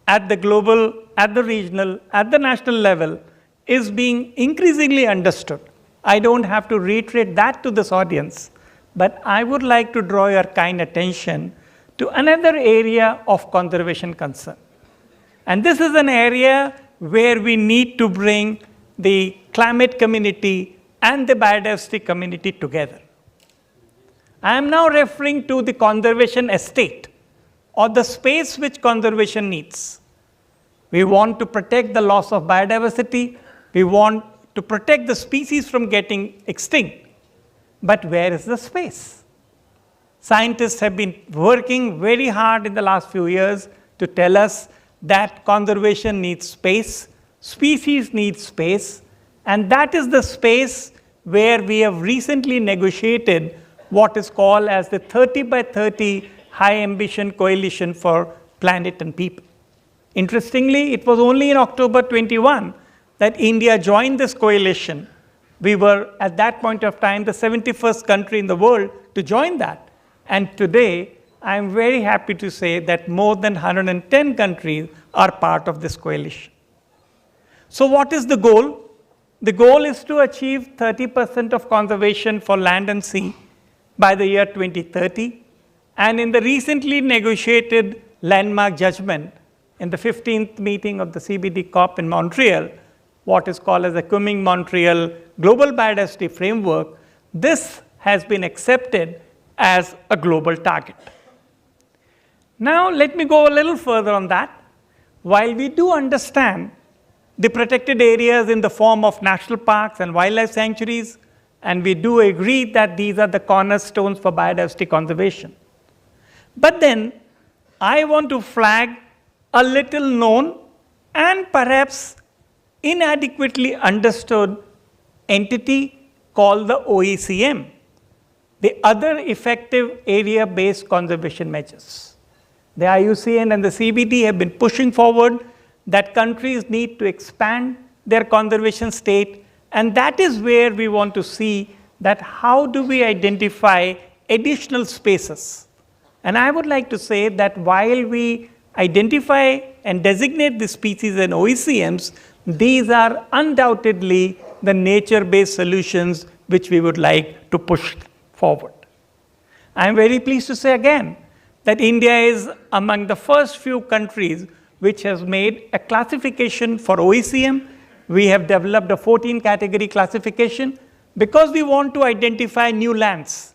at the global, at the regional, at the national level is being increasingly understood, I don't have to reiterate that to this audience, but I would like to draw your kind attention to another area of conservation concern. And this is an area where we need to bring the climate community and the biodiversity community together. I am now referring to the conservation estate or the space which conservation needs. We want to protect the loss of biodiversity. We want to protect the species from getting extinct. But where is the space? Scientists have been working very hard in the last few years to tell us that conservation needs space, species need space, and that is the space where we have recently negotiated what is called as the 30 by 30 High Ambition Coalition for Planet and People. Interestingly, it was only in October 21 that India joined this coalition. We were, at that point of time, the 71st country in the world to join that. And today, I am very happy to say that more than 110 countries are part of this coalition. So what is the goal? The goal is to achieve 30% of conservation for land and sea by the year 2030. And in the recently negotiated landmark judgment, in the 15th meeting of the CBD COP in Montreal, what is called as the Kunming-Montreal Global Biodiversity Framework, this has been accepted as a global target. Now, let me go a little further on that. While we do understand the protected areas in the form of national parks and wildlife sanctuaries, and we do agree that these are the cornerstones for biodiversity conservation. But then, I want to flag a little known and perhaps inadequately understood entity called the OECM, the Other Effective Area-Based Conservation Measures. The IUCN and the CBD have been pushing forward that countries need to expand their conservation state, and that is where we want to see that how do we identify additional spaces. And I would like to say that while we identify and designate the species and OECMs, these are undoubtedly the nature-based solutions which we would like to push forward. I am very pleased to say again that India is among the first few countries which has made a classification for OECM. We have developed a 14-category classification because we want to identify new lands.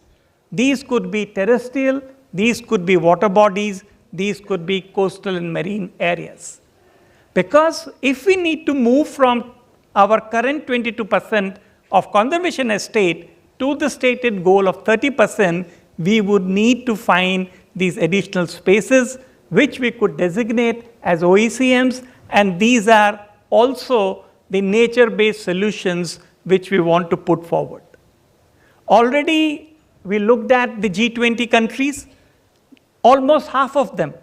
These could be terrestrial, these could be water bodies, these could be coastal and marine areas. Because if we need to move from our current 22% of conservation estate to the stated goal of 30%, we would need to find these additional spaces which we could designate as OECMs, and these are also the nature-based solutions which we want to put forward. Already we looked at the G20 countries. Almost half of them,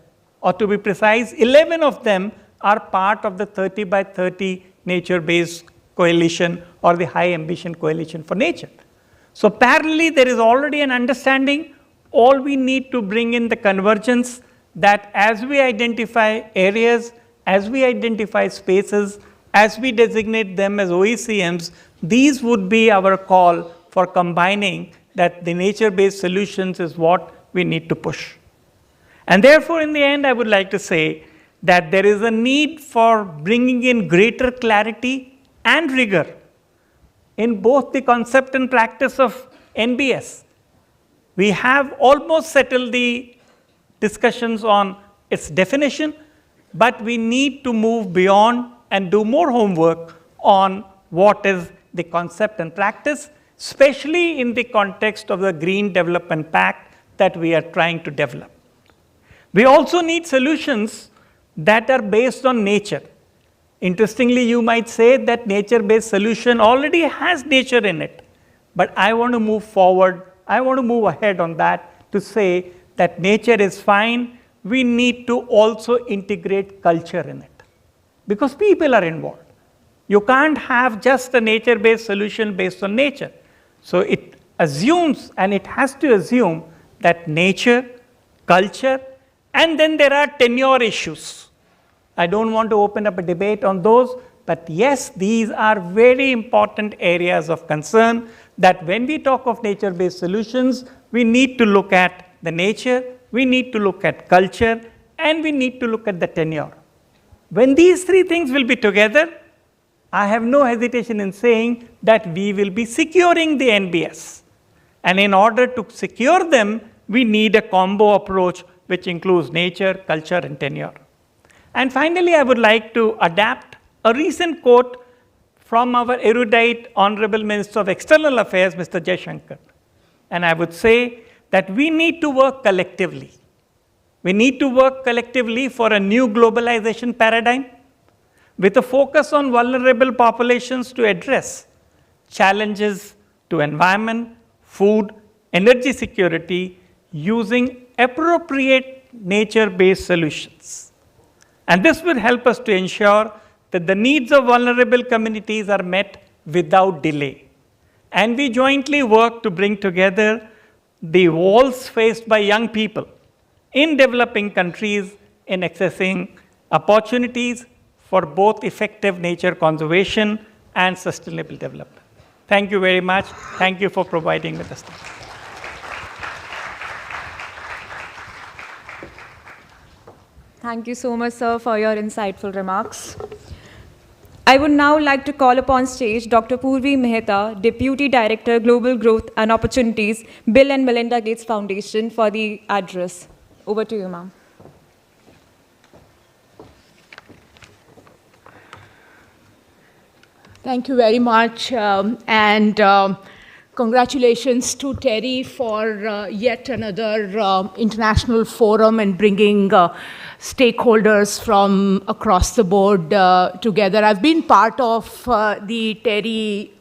or to be precise, 11 of them are part of the 30 by 30 nature-based coalition or the high ambition coalition for nature. So parallelly, there is already an understanding. All we need to bring in the convergence that as we identify areas, as we identify spaces, as we designate them as OECMs, these would be our call for combining that the nature-based solutions is what we need to push. And therefore, in the end, I would like to say that there is a need for bringing in greater clarity and rigor in both the concept and practice of NBS. We have almost settled the discussions on its definition, but we need to move beyond and do more homework on what is the concept and practice, especially in the context of the Green Development Pact that we are trying to develop. We also need solutions that are based on nature. Interestingly, you might say that nature-based solution already has nature in it. But I want to move forward, I want to move ahead on that to say that nature is fine. We need to also integrate culture in it because people are involved. You can't have just a nature-based solution based on nature. So it assumes, and it has to assume, that nature, culture, and then there are tenure issues. I don't want to open up a debate on those, but yes, these are very important areas of concern that when we talk of nature-based solutions, we need to look at the nature, we need to look at culture, and we need to look at the tenure. When these three things will be together, I have no hesitation in saying that we will be securing the NBS. And in order to secure them, we need a combo approach which includes nature, culture, and tenure. And finally, I would like to adapt a recent quote from our erudite Honorable Minister of External Affairs, Mr. Jaishankar. And I would say that we need to work collectively. We need to work collectively for a new globalization paradigm with a focus on vulnerable populations to address challenges to environment, food, energy security using appropriate nature-based solutions. And this will help us to ensure that the needs of vulnerable communities are met without delay. And we jointly work to bring together the walls faced by young people in developing countries in accessing opportunities for both effective nature conservation and sustainable development. Thank you very much. Thank you for providing with us. Thank you so much, sir, for your insightful remarks. I would now like to call upon stage Dr. Purvi Mehta, Deputy Director, Global Growth and Opportunities, Bill and Melinda Gates Foundation, for the address. Over to you, ma'am. Thank you very much, congratulations to TERI for yet another international forum and bringing stakeholders from across the board together. I've been part of the TERI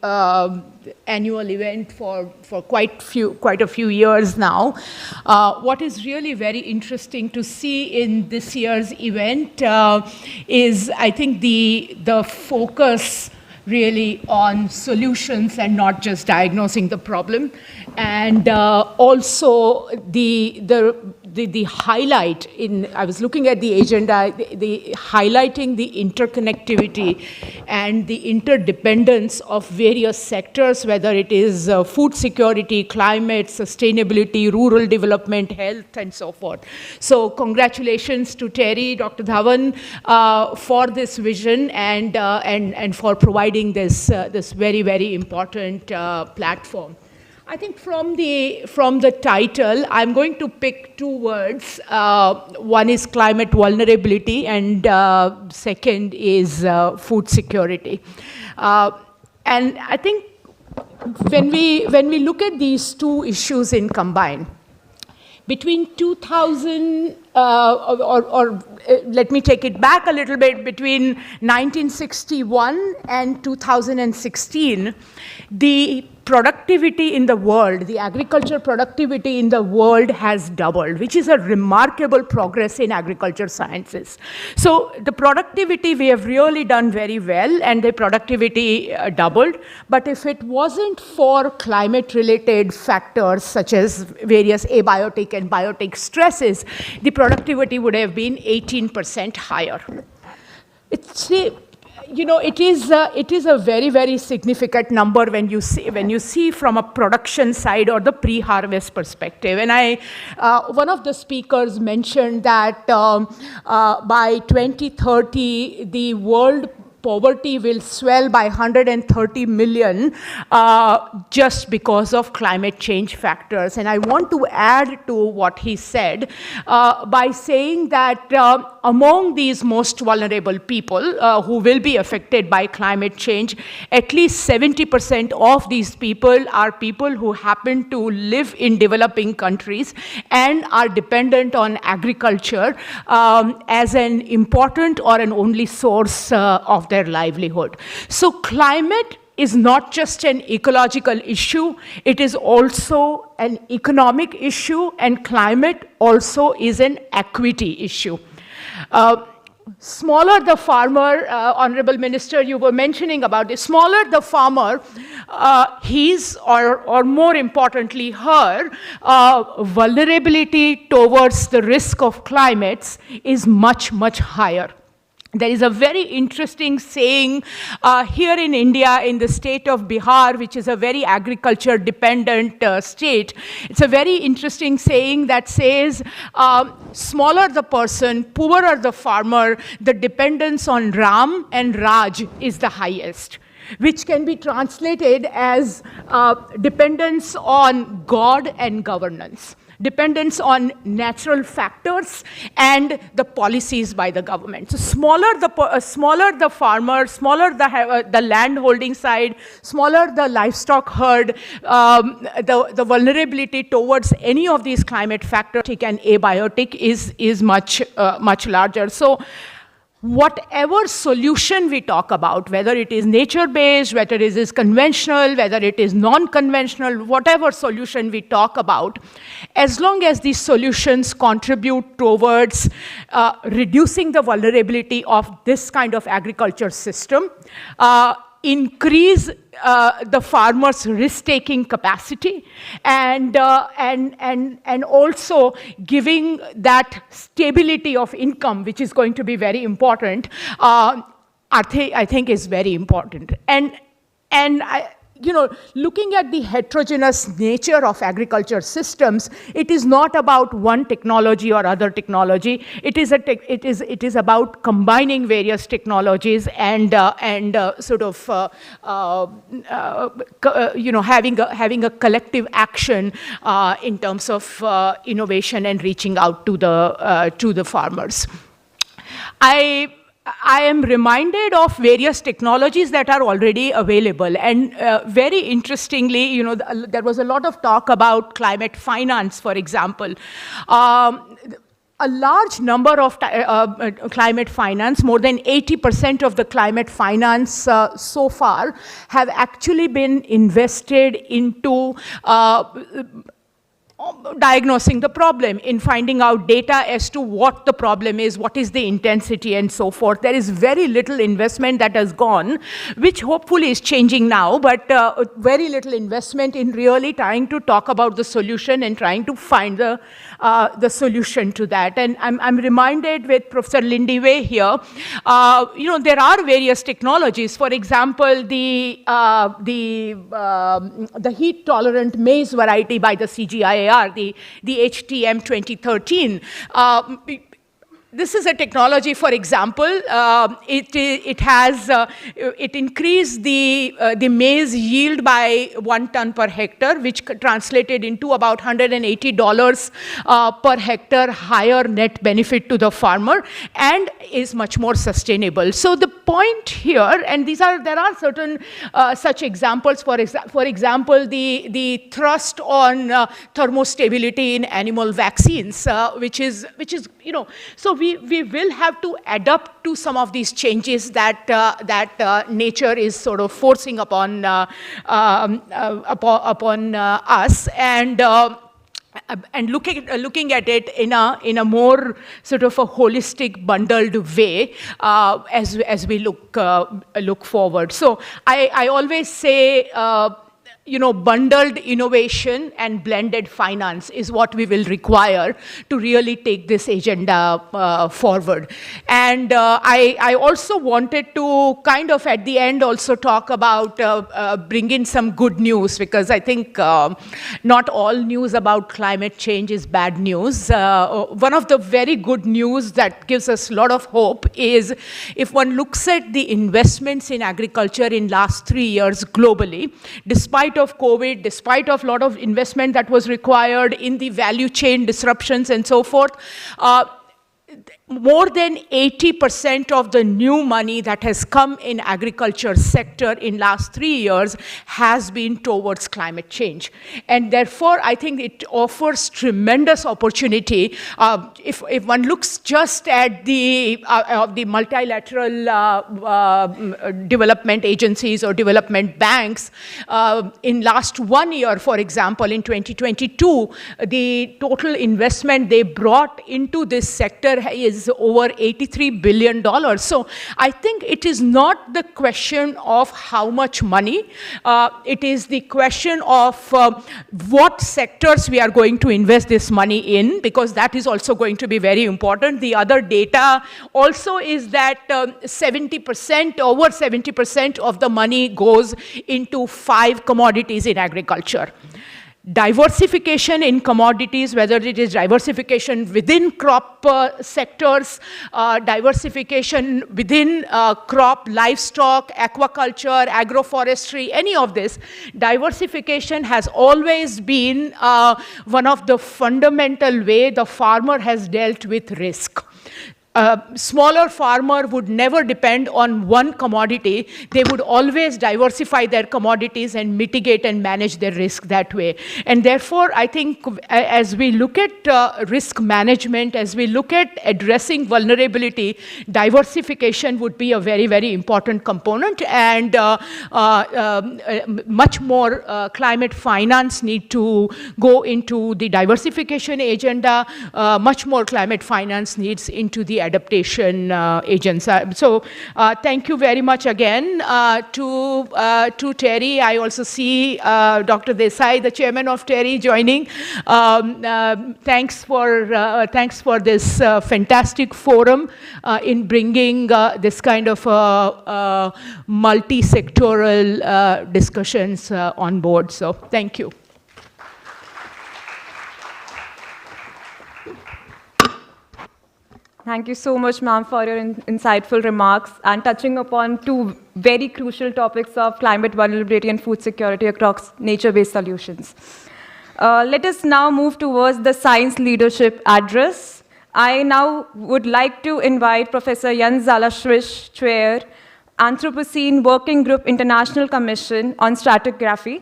annual event for quite a few years now. What is really very interesting to see in this year's event is, I think, the focus really on solutions and not just diagnosing the problem, and also the highlight in, I was looking at the agenda, the highlighting the interconnectivity and the interdependence of various sectors, whether it is food security, climate, sustainability, rural development, health, and so forth. So congratulations to TERI, Dr. Dhawan, for this vision and for providing this very, very important platform. I think from the title, I'm going to pick two words. One is climate vulnerability, and second is food security. And I think when we look at these two issues in combine, between 2000, let me take it back a little bit, between 1961 and 2016, the productivity in the world, the agriculture productivity in the world has doubled, which is a remarkable progress in agriculture sciences. So the productivity, we have really done very well, and the productivity doubled. But if it wasn't for climate-related factors such as various abiotic and biotic stresses, the productivity would have been 18% higher. It is a very, very significant number when you see from a production side or the pre-harvest perspective. And one of the speakers mentioned that by 2030, the world poverty will swell by 130 million just because of climate change factors. And I want to add to what he said by saying that among these most vulnerable people who will be affected by climate change, at least 70% of these people are people who happen to live in developing countries and are dependent on agriculture as an important or an only source of their livelihood. So climate is not just an ecological issue, it is also an economic issue, and climate also is an equity issue. Smaller the farmer, Honorable Minister, you were mentioning about this, smaller the farmer, his or more importantly her, vulnerability towards the risk of climates is much, much higher. There is a very interesting saying here in India, in the state of Bihar, which is a very agriculture-dependent state. It's a very interesting saying that says, smaller the person, poorer the farmer, the dependence on Ram and Raj is the highest, which can be translated as dependence on God and governance, dependence on natural factors and the policies by the government. So smaller the farmer, smaller the land holding side, smaller the livestock herd, the vulnerability towards any of these climate factors and abiotic is much larger. So whatever solution we talk about, whether it is nature-based, whether it is conventional, whether it is non-conventional, whatever solution we talk about, as long as these solutions contribute towards reducing the vulnerability of this kind of agriculture system, increase the farmer's risk-taking capacity, and also giving that stability of income, which is going to be very important, I think is very important. And looking at the heterogeneous nature of agriculture systems, it is not about one technology or other technology. It is about combining various technologies and sort of having a collective action in terms of innovation and reaching out to the farmers. I am reminded of various technologies that are already available, and very interestingly, there was a lot of talk about climate finance, for example. A large number of climate finance, more than 80% of the climate finance so far, have actually been invested into diagnosing the problem, in finding out data as to what the problem is, what is the intensity, and so forth. There is very little investment that has gone, which hopefully is changing now, but very little investment in really trying to talk about the solution and trying to find the solution to that. And I'm reminded with Professor Lindy Way here, there are various technologies. For example, the heat-tolerant maize variety by the CGIAR, the HTM 2013. This is a technology, for example, it increased the maize yield by 1 ton per hectare, which translated into about $180 per hectare higher net benefit to the farmer, and is much more sustainable. So the point here, and there are certain such examples. For example, the thrust on thermostability in animal vaccines, which is so we will have to adapt to some of these changes that nature is sort of forcing upon us, and looking at it in a more sort of a holistic, bundled way as we look forward. So I always say, bundled innovation and blended finance is what we will require to really take this agenda forward. And I also wanted to kind of at the end also talk about bring in some good news, because I think not all news about climate change is bad news. One of the very good news that gives us a lot of hope is if one looks at the investments in agriculture in last 3 years globally, despite of COVID, despite of a lot of investment that was required in the value chain disruptions and so forth, more than 80% of the new money that has come in agriculture sector in last 3 years has been towards climate change. And therefore, I think it offers tremendous opportunity. If one looks just at the multilateral development agencies or development banks, in last 1 year, for example, in 2022, the total investment they brought into this sector is over $83 billion. So I think it is not the question of how much money, it is the question of what sectors we are going to invest this money in, because that is also going to be very important. The other data also is that over 70% of the money goes into 5 commodities in agriculture. Diversification in commodities, whether it is diversification within crop sectors, diversification within crop, livestock, aquaculture, agroforestry, any of this, diversification has always been one of the fundamental way the farmer has dealt with risk. A smaller farmer would never depend on one commodity. They would always diversify their commodities and mitigate and manage their risk that way. And therefore, I think as we look at risk management, as we look at addressing vulnerability, diversification would be a very, very important component. And much more climate finance need to go into the diversification agenda. Much more climate finance needs into the adaptation agents. So thank you very much again to TERI. I also see Dr. Desai, the chairman of TERI, joining. Thanks for this fantastic forum in bringing this kind of multi-sectoral discussions on board. So thank you. Thank you so much, ma'am, for your insightful remarks and touching upon two very crucial topics of climate vulnerability and food security across nature-based solutions. Let us now move towards the science leadership address. I now would like to invite Professor Jan Zalashvich, Chair, Anthropocene Working Group International Commission on Stratigraphy.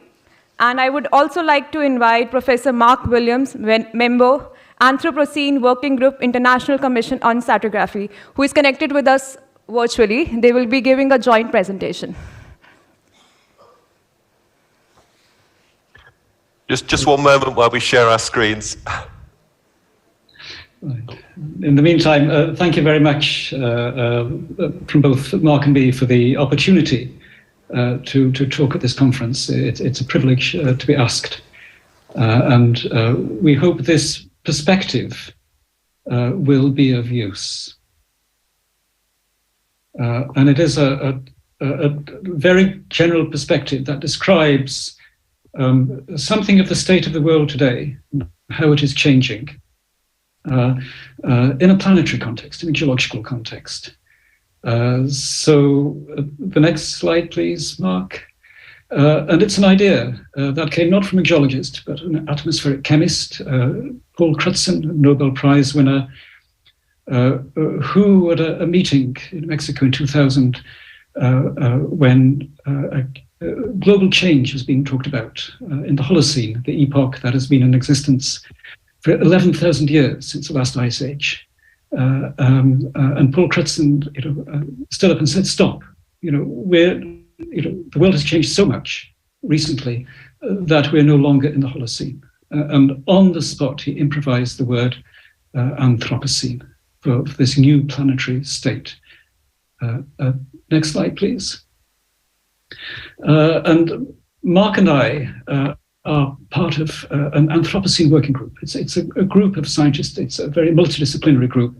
And I would also like to invite Professor Mark Williams, member, Anthropocene Working Group International Commission on Stratigraphy, who is connected with us virtually. They will be giving a joint presentation. Just one moment while we share our screens. In the meantime, thank you very much from both Mark and me for the opportunity to talk at this conference. It's a privilege to be asked. And we hope this perspective will be of use. And it is a very general perspective that describes something of the state of the world today, how it is changing in a planetary context, in a geological context. So the next slide, please, Mark. And it's an idea that came not from a geologist, but an atmospheric chemist, Paul Crutzen, Nobel Prize winner, who at a meeting in Mexico in 2000, when global change was being talked about in the Holocene, the epoch that has been in existence for 11,000 years since the last ice age. And Paul Crutzen stood up and said, stop, the world has changed so much recently that we're no longer in the Holocene. And on the spot, he improvised the word Anthropocene for this new planetary state. Next slide, please. And Mark and I are part of an Anthropocene working group. It's a group of scientists. It's a very multidisciplinary group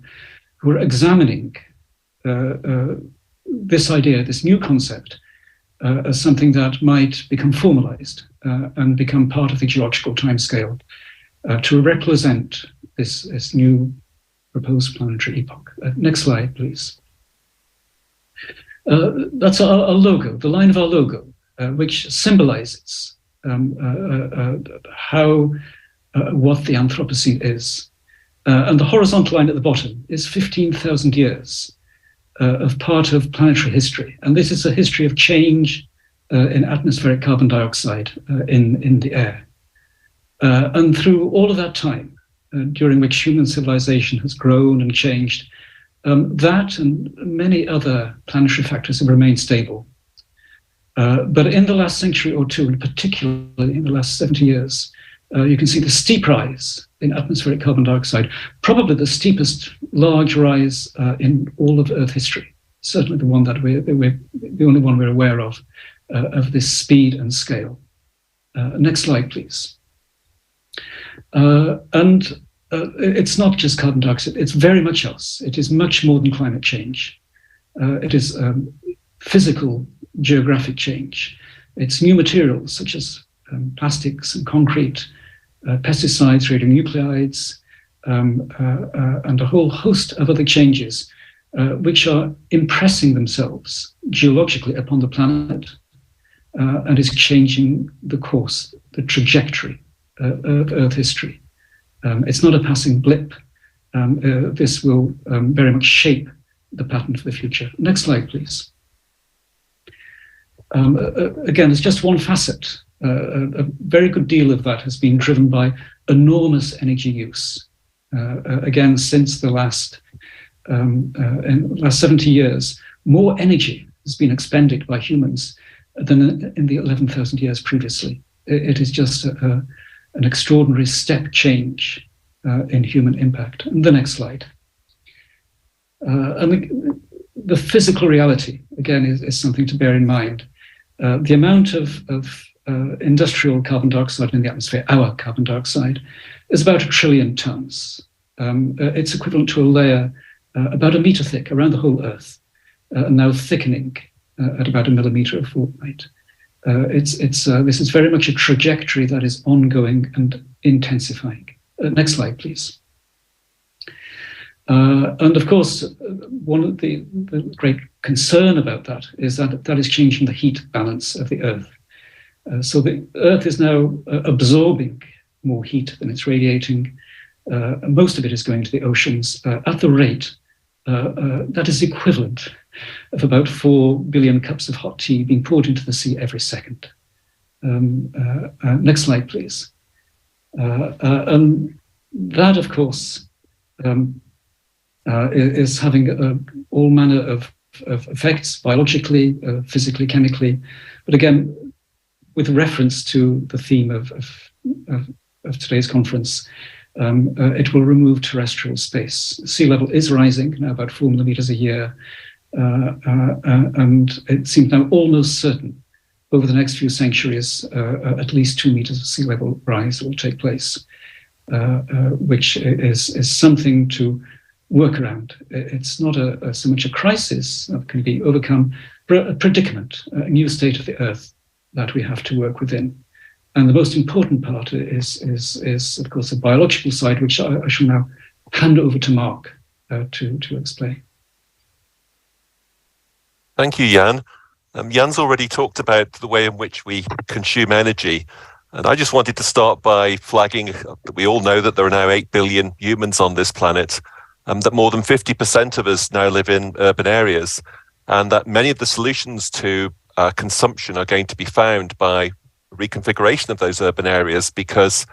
who are examining this idea, this new concept, as something that might become formalized and become part of the geological timescale to represent this new proposed planetary epoch. Next slide, please. That's our logo, the line of our logo, which symbolizes what the Anthropocene is. And the horizontal line at the bottom is 15,000 years of part of planetary history. And this is a history of change in atmospheric carbon dioxide in the air. And through all of that time, during which human civilization has grown and changed, that and many other planetary factors have remained stable. But in the last century or two, and particularly in the last 70 years, you can see the steep rise in atmospheric carbon dioxide, probably the steepest large rise in all of Earth history. Certainly the one that we're the only one we're aware of this speed and scale. Next slide, please. And it's not just carbon dioxide, it's very much else. It is much more than climate change. It is physical geographic change. It's new materials such as plastics and concrete, pesticides, radionuclides, and a whole host of other changes which are impressing themselves geologically upon the planet and is changing the course, the trajectory of Earth history. It's not a passing blip. This will very much shape the pattern for the future. Next slide, please. Again, it's just one facet. A very good deal of that has been driven by enormous energy use. Again, since the last 70 years, more energy has been expended by humans than in the 11,000 years previously. It is just an extraordinary step change in human impact. And the next slide. And the physical reality, again, is something to bear in mind. The amount of industrial carbon dioxide in the atmosphere, our carbon dioxide, is about 1 trillion tons. It's equivalent to a layer about 1 meter thick around the whole Earth, and now thickening at about 1 millimeter a fortnight. This is very much a trajectory that is ongoing and intensifying. Next slide, please. And of course, one of the great concern about that is that that is changing the heat balance of the Earth. So the Earth is now absorbing more heat than it's radiating. Most of it is going to the oceans at the rate that is equivalent of about 4 billion cups of hot tea being poured into the sea every second. Next slide, please. And that, of course, is having all manner of effects, biologically, physically, chemically. But again, with reference to the theme of today's conference, it will remove terrestrial space. Sea level is rising, now about 4 millimeters a year, and it seems now almost certain over the next few centuries, at least 2 meters of sea level rise will take place, which is something to work around. It's not so much a crisis that can be overcome, but a predicament, a new state of the Earth that we have to work within. And the most important part is of course, the biological side, which I shall now hand over to Mark to explain. Thank you, Jan. Jan's already talked about the way in which we consume energy. And I just wanted to start by flagging that we all know that there are now 8 billion humans on this planet, that more than 50% of us now live in urban areas, and that many of the solutions to consumption are going to be found by reconfiguration of those urban areas, because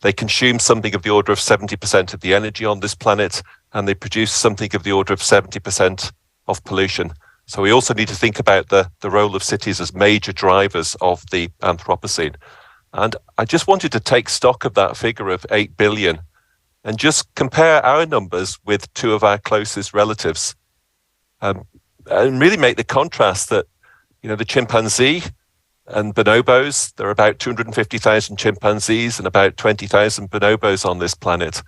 they consume something of the order of 70% of the energy on this planet, and they produce something of the order of 70% of pollution. So we also need to think about the role of cities as major drivers of the Anthropocene. And I just wanted to take stock of that figure of 8 billion and just compare our numbers with two of our closest relatives, and really make the contrast that, the chimpanzee and bonobos, there are about 250,000 chimpanzees and about 20,000 bonobos on this planet.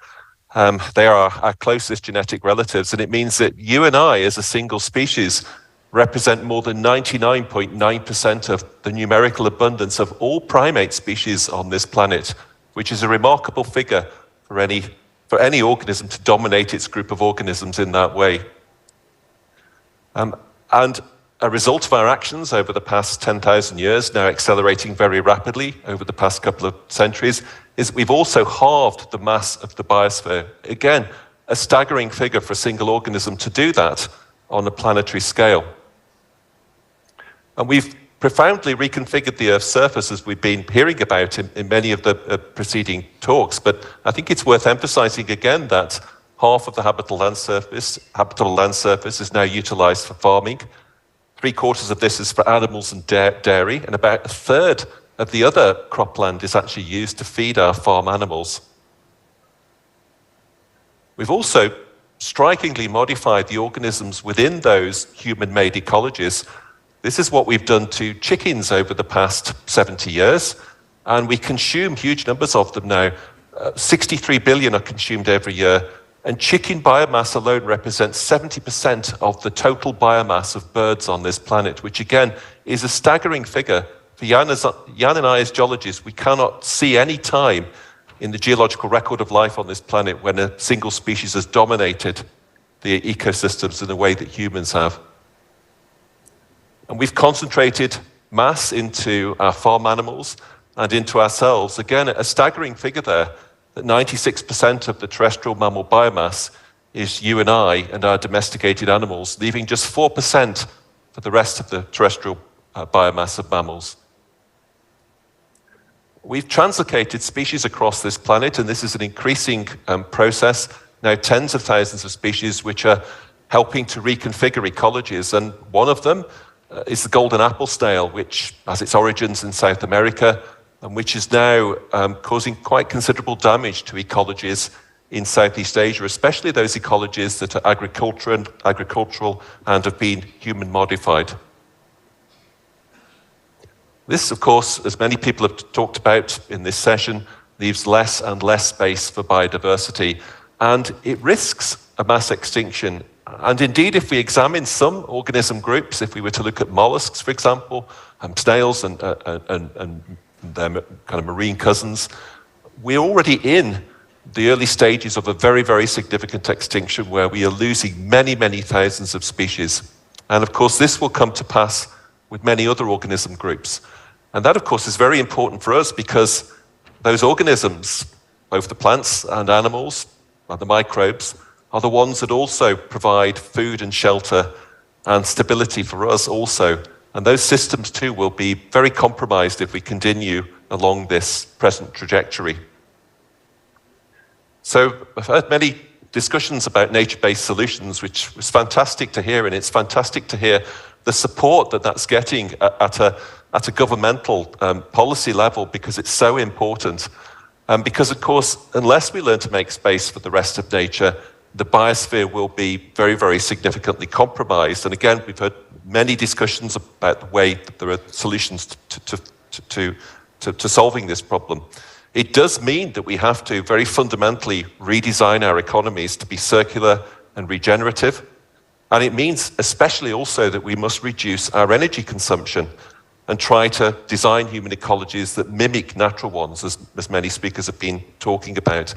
They are our closest genetic relatives, and it means that you and I, as a single species, represent more than 99.9% of the numerical abundance of all primate species on this planet, which is a remarkable figure for any organism to dominate its group of organisms in that way. And a result of our actions over the past 10,000 years, now accelerating very rapidly over the past couple of centuries, is we've also halved the mass of the biosphere. Again, a staggering figure for a single organism to do that on a planetary scale. And we've profoundly reconfigured the Earth's surface, as we've been hearing about in many of the preceding talks. But I think it's worth emphasizing again that half of the habitable land surface is now utilized for farming. 3/4 of this is for animals and dairy, and about 1/3 of the other cropland is actually used to feed our farm animals. We've also strikingly modified the organisms within those human-made ecologies. This is what we've done to chickens over the past 70 years, and we consume huge numbers of them now. 63 billion are consumed every year, and chicken biomass alone represents 70% of the total biomass of birds on this planet, which again is a staggering figure. For Jan and I as geologists, we cannot see any time in the geological record of life on this planet when a single species has dominated the ecosystems in the way that humans have. And we've concentrated mass into our farm animals and into ourselves. Again, a staggering figure there, that 96% of the terrestrial mammal biomass is you and I and our domesticated animals, leaving just 4% for the rest of the terrestrial biomass of mammals. We've translocated species across this planet, and this is an increasing process. Now, tens of thousands of species which are helping to reconfigure ecologies, and one of them is the golden apple snail, which has its origins in South America, and which is now causing quite considerable damage to ecologies in Southeast Asia, especially those ecologies that are agricultural and have been human modified. This, of course, as many people have talked about in this session, leaves less and less space for biodiversity, and it risks a mass extinction. And indeed, if we examine some organism groups, if we were to look at mollusks, for example, snails and their kind of marine cousins, we're already in the early stages of a very, very significant extinction where we are losing many, many thousands of species. And of course, this will come to pass with many other organism groups. And that, of course, is very important for us because those organisms, both the plants and animals and the microbes, are the ones that also provide food and shelter and stability for us also. And those systems too will be very compromised if we continue along this present trajectory. So I've had many discussions about nature-based solutions, which was fantastic to hear, and it's fantastic to hear the support that that's getting at a governmental policy level, because it's so important. Because, of course, unless we learn to make space for the rest of nature, the biosphere will be very, very significantly compromised. And again, we've heard many discussions about the way that there are solutions to solving this problem. It does mean that we have to very fundamentally redesign our economies to be circular and regenerative. And it means especially also that we must reduce our energy consumption and try to design human ecologies that mimic natural ones, as many speakers have been talking about.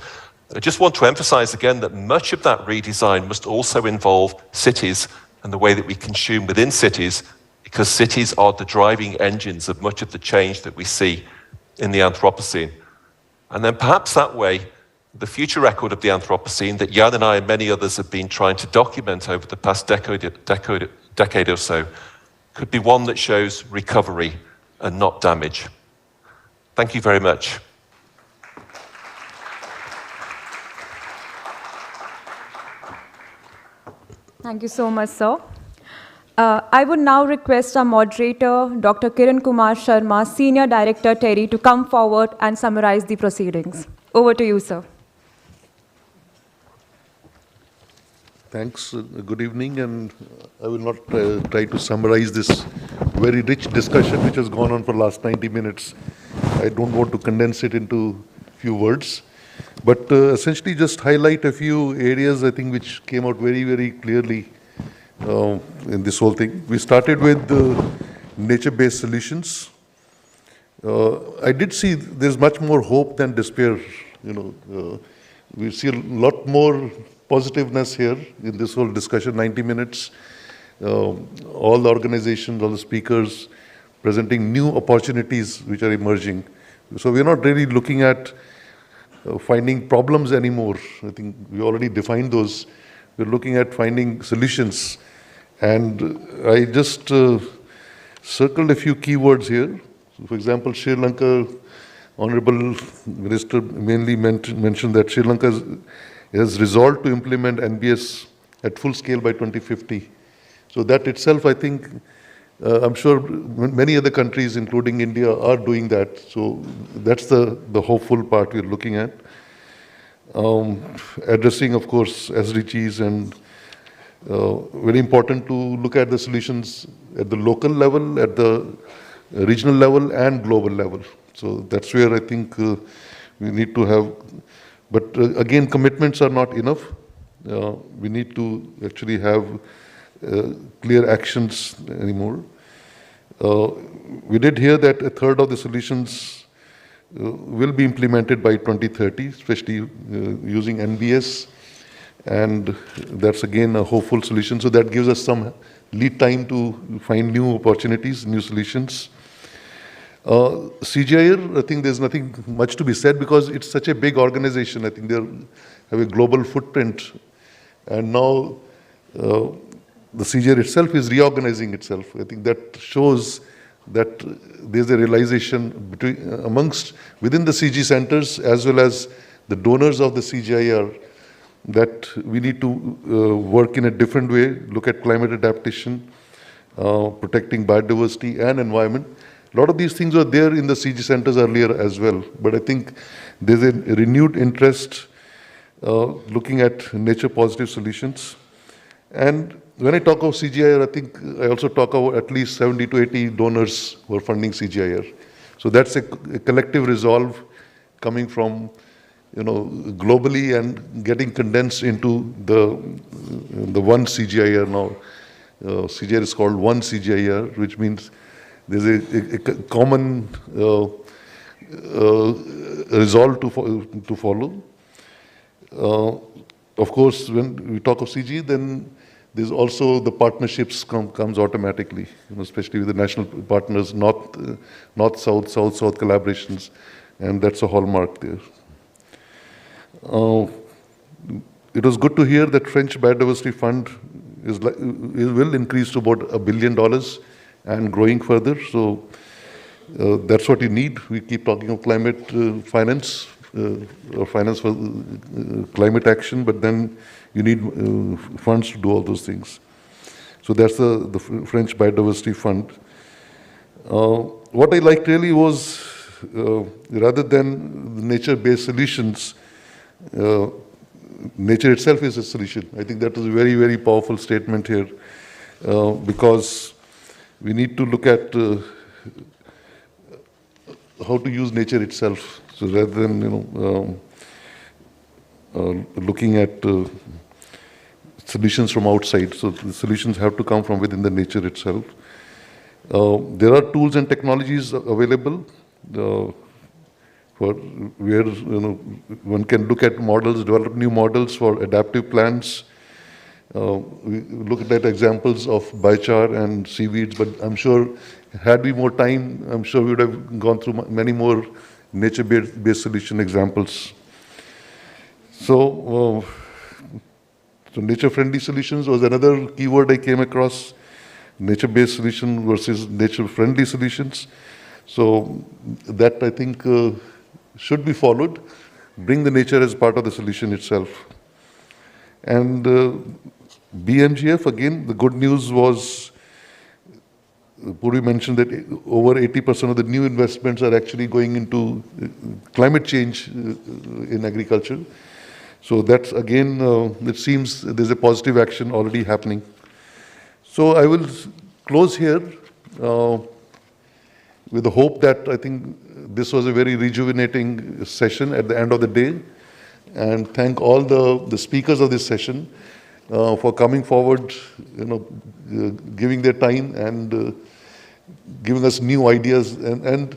I just want to emphasize again that much of that redesign must also involve cities and the way that we consume within cities, because cities are the driving engines of much of the change that we see in the Anthropocene. And then perhaps that way, the future record of the Anthropocene that Jan and I and many others have been trying to document over the past decade or so could be one that shows recovery and not damage. Thank you very much. Thank you so much, sir. I would now request our moderator, Dr. Kiran Kumar Sharma, Senior Director, TERI, to come forward and summarize the proceedings. Over to you, sir. Thanks. Good evening, and I will not try to summarize this very rich discussion which has gone on for the last 90 minutes. I don't want to condense it into a few words, but essentially just highlight a few areas I think which came out very, very clearly in this whole thing. We started with nature-based solutions. I did see there's much more hope than despair. We see a lot more positiveness here in this whole discussion, 90 minutes. All the organizations, all the speakers presenting new opportunities which are emerging. So we're not really looking at finding problems anymore. I think we already defined those. We're looking at finding solutions. And I just circled a few keywords here. So for example, Sri Lanka, Honorable Minister mainly mentioned that Sri Lanka has resolved to implement NBS at full scale by 2050. So that itself, I think, I'm sure many other countries, including India, are doing that. So that's the hopeful part we're looking at. Addressing, of course, SDGs, and very important to look at the solutions at the local level, at the regional level, and global level. So that's where I think we need to have. But again, commitments are not enough. We need to actually have clear actions anymore. We did hear that a third of the solutions will be implemented by 2030, especially using NBS. And that's again a hopeful solution. So that gives us some lead time to find new opportunities, new solutions. CGIAR, I think there's nothing much to be said because it's such a big organization. I think they have a global footprint. And now the CGIAR itself is reorganizing itself. I think that shows that there's a realization within the CG centers as well as the donors of the CGIAR that we need to work in a different way, look at climate adaptation, protecting biodiversity and environment. A lot of these things were there in the CG centers earlier as well, but I think there's a renewed interest looking at nature positive solutions. And when I talk of CGIAR, I think I also talk about at least 70 to 80 donors who are funding CGIAR. So that's a collective resolve coming from, globally and getting condensed into the one CGIAR now. CGIAR is called one CGIAR, which means there's a common resolve to follow. Of course, when we talk of CG, then there's also the partnerships comes automatically, especially with the national partners, north-south, south-south collaborations, and that's a hallmark there. It was good to hear that French Biodiversity Fund will increase to about $1 billion and growing further. So that's what you need. We keep talking of climate finance, or finance for climate action, but then you need funds to do all those things. So that's the French Biodiversity Fund. What I liked really was, rather than nature-based solutions, nature itself is a solution. I think that was a very, very powerful statement here, because we need to look at how to use nature itself. So rather than looking at solutions from outside, so the solutions have to come from within the nature itself. There are tools and technologies available for where one can look at models, develop new models for adaptive plants. We look at examples of biochar and seaweeds, but I'm sure had we more time, I'm sure we would have gone through many more nature-based solution examples. So nature-friendly solutions was another keyword I came across. Nature-based solution versus nature-friendly solutions. So that I think should be followed. Bring the nature as part of the solution itself. And BMGF, again, the good news was, Puri mentioned that over 80% of the new investments are actually going into climate change in agriculture. So that's, again, it seems there's a positive action already happening. So I will close here with the hope that I think this was a very rejuvenating session at the end of the day, and thank all the speakers of this session for coming forward, giving their time and giving us new ideas and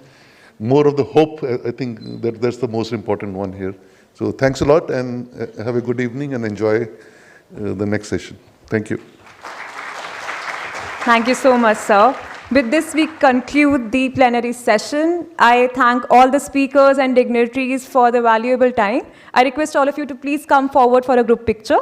more of the hope. I think that's the most important one here. So thanks a lot, and have a good evening and enjoy the next session. Thank you. Thank you so much, sir. With this, we conclude the plenary session. I thank all the speakers and dignitaries for the valuable time. I request all of you to please come forward for a group picture.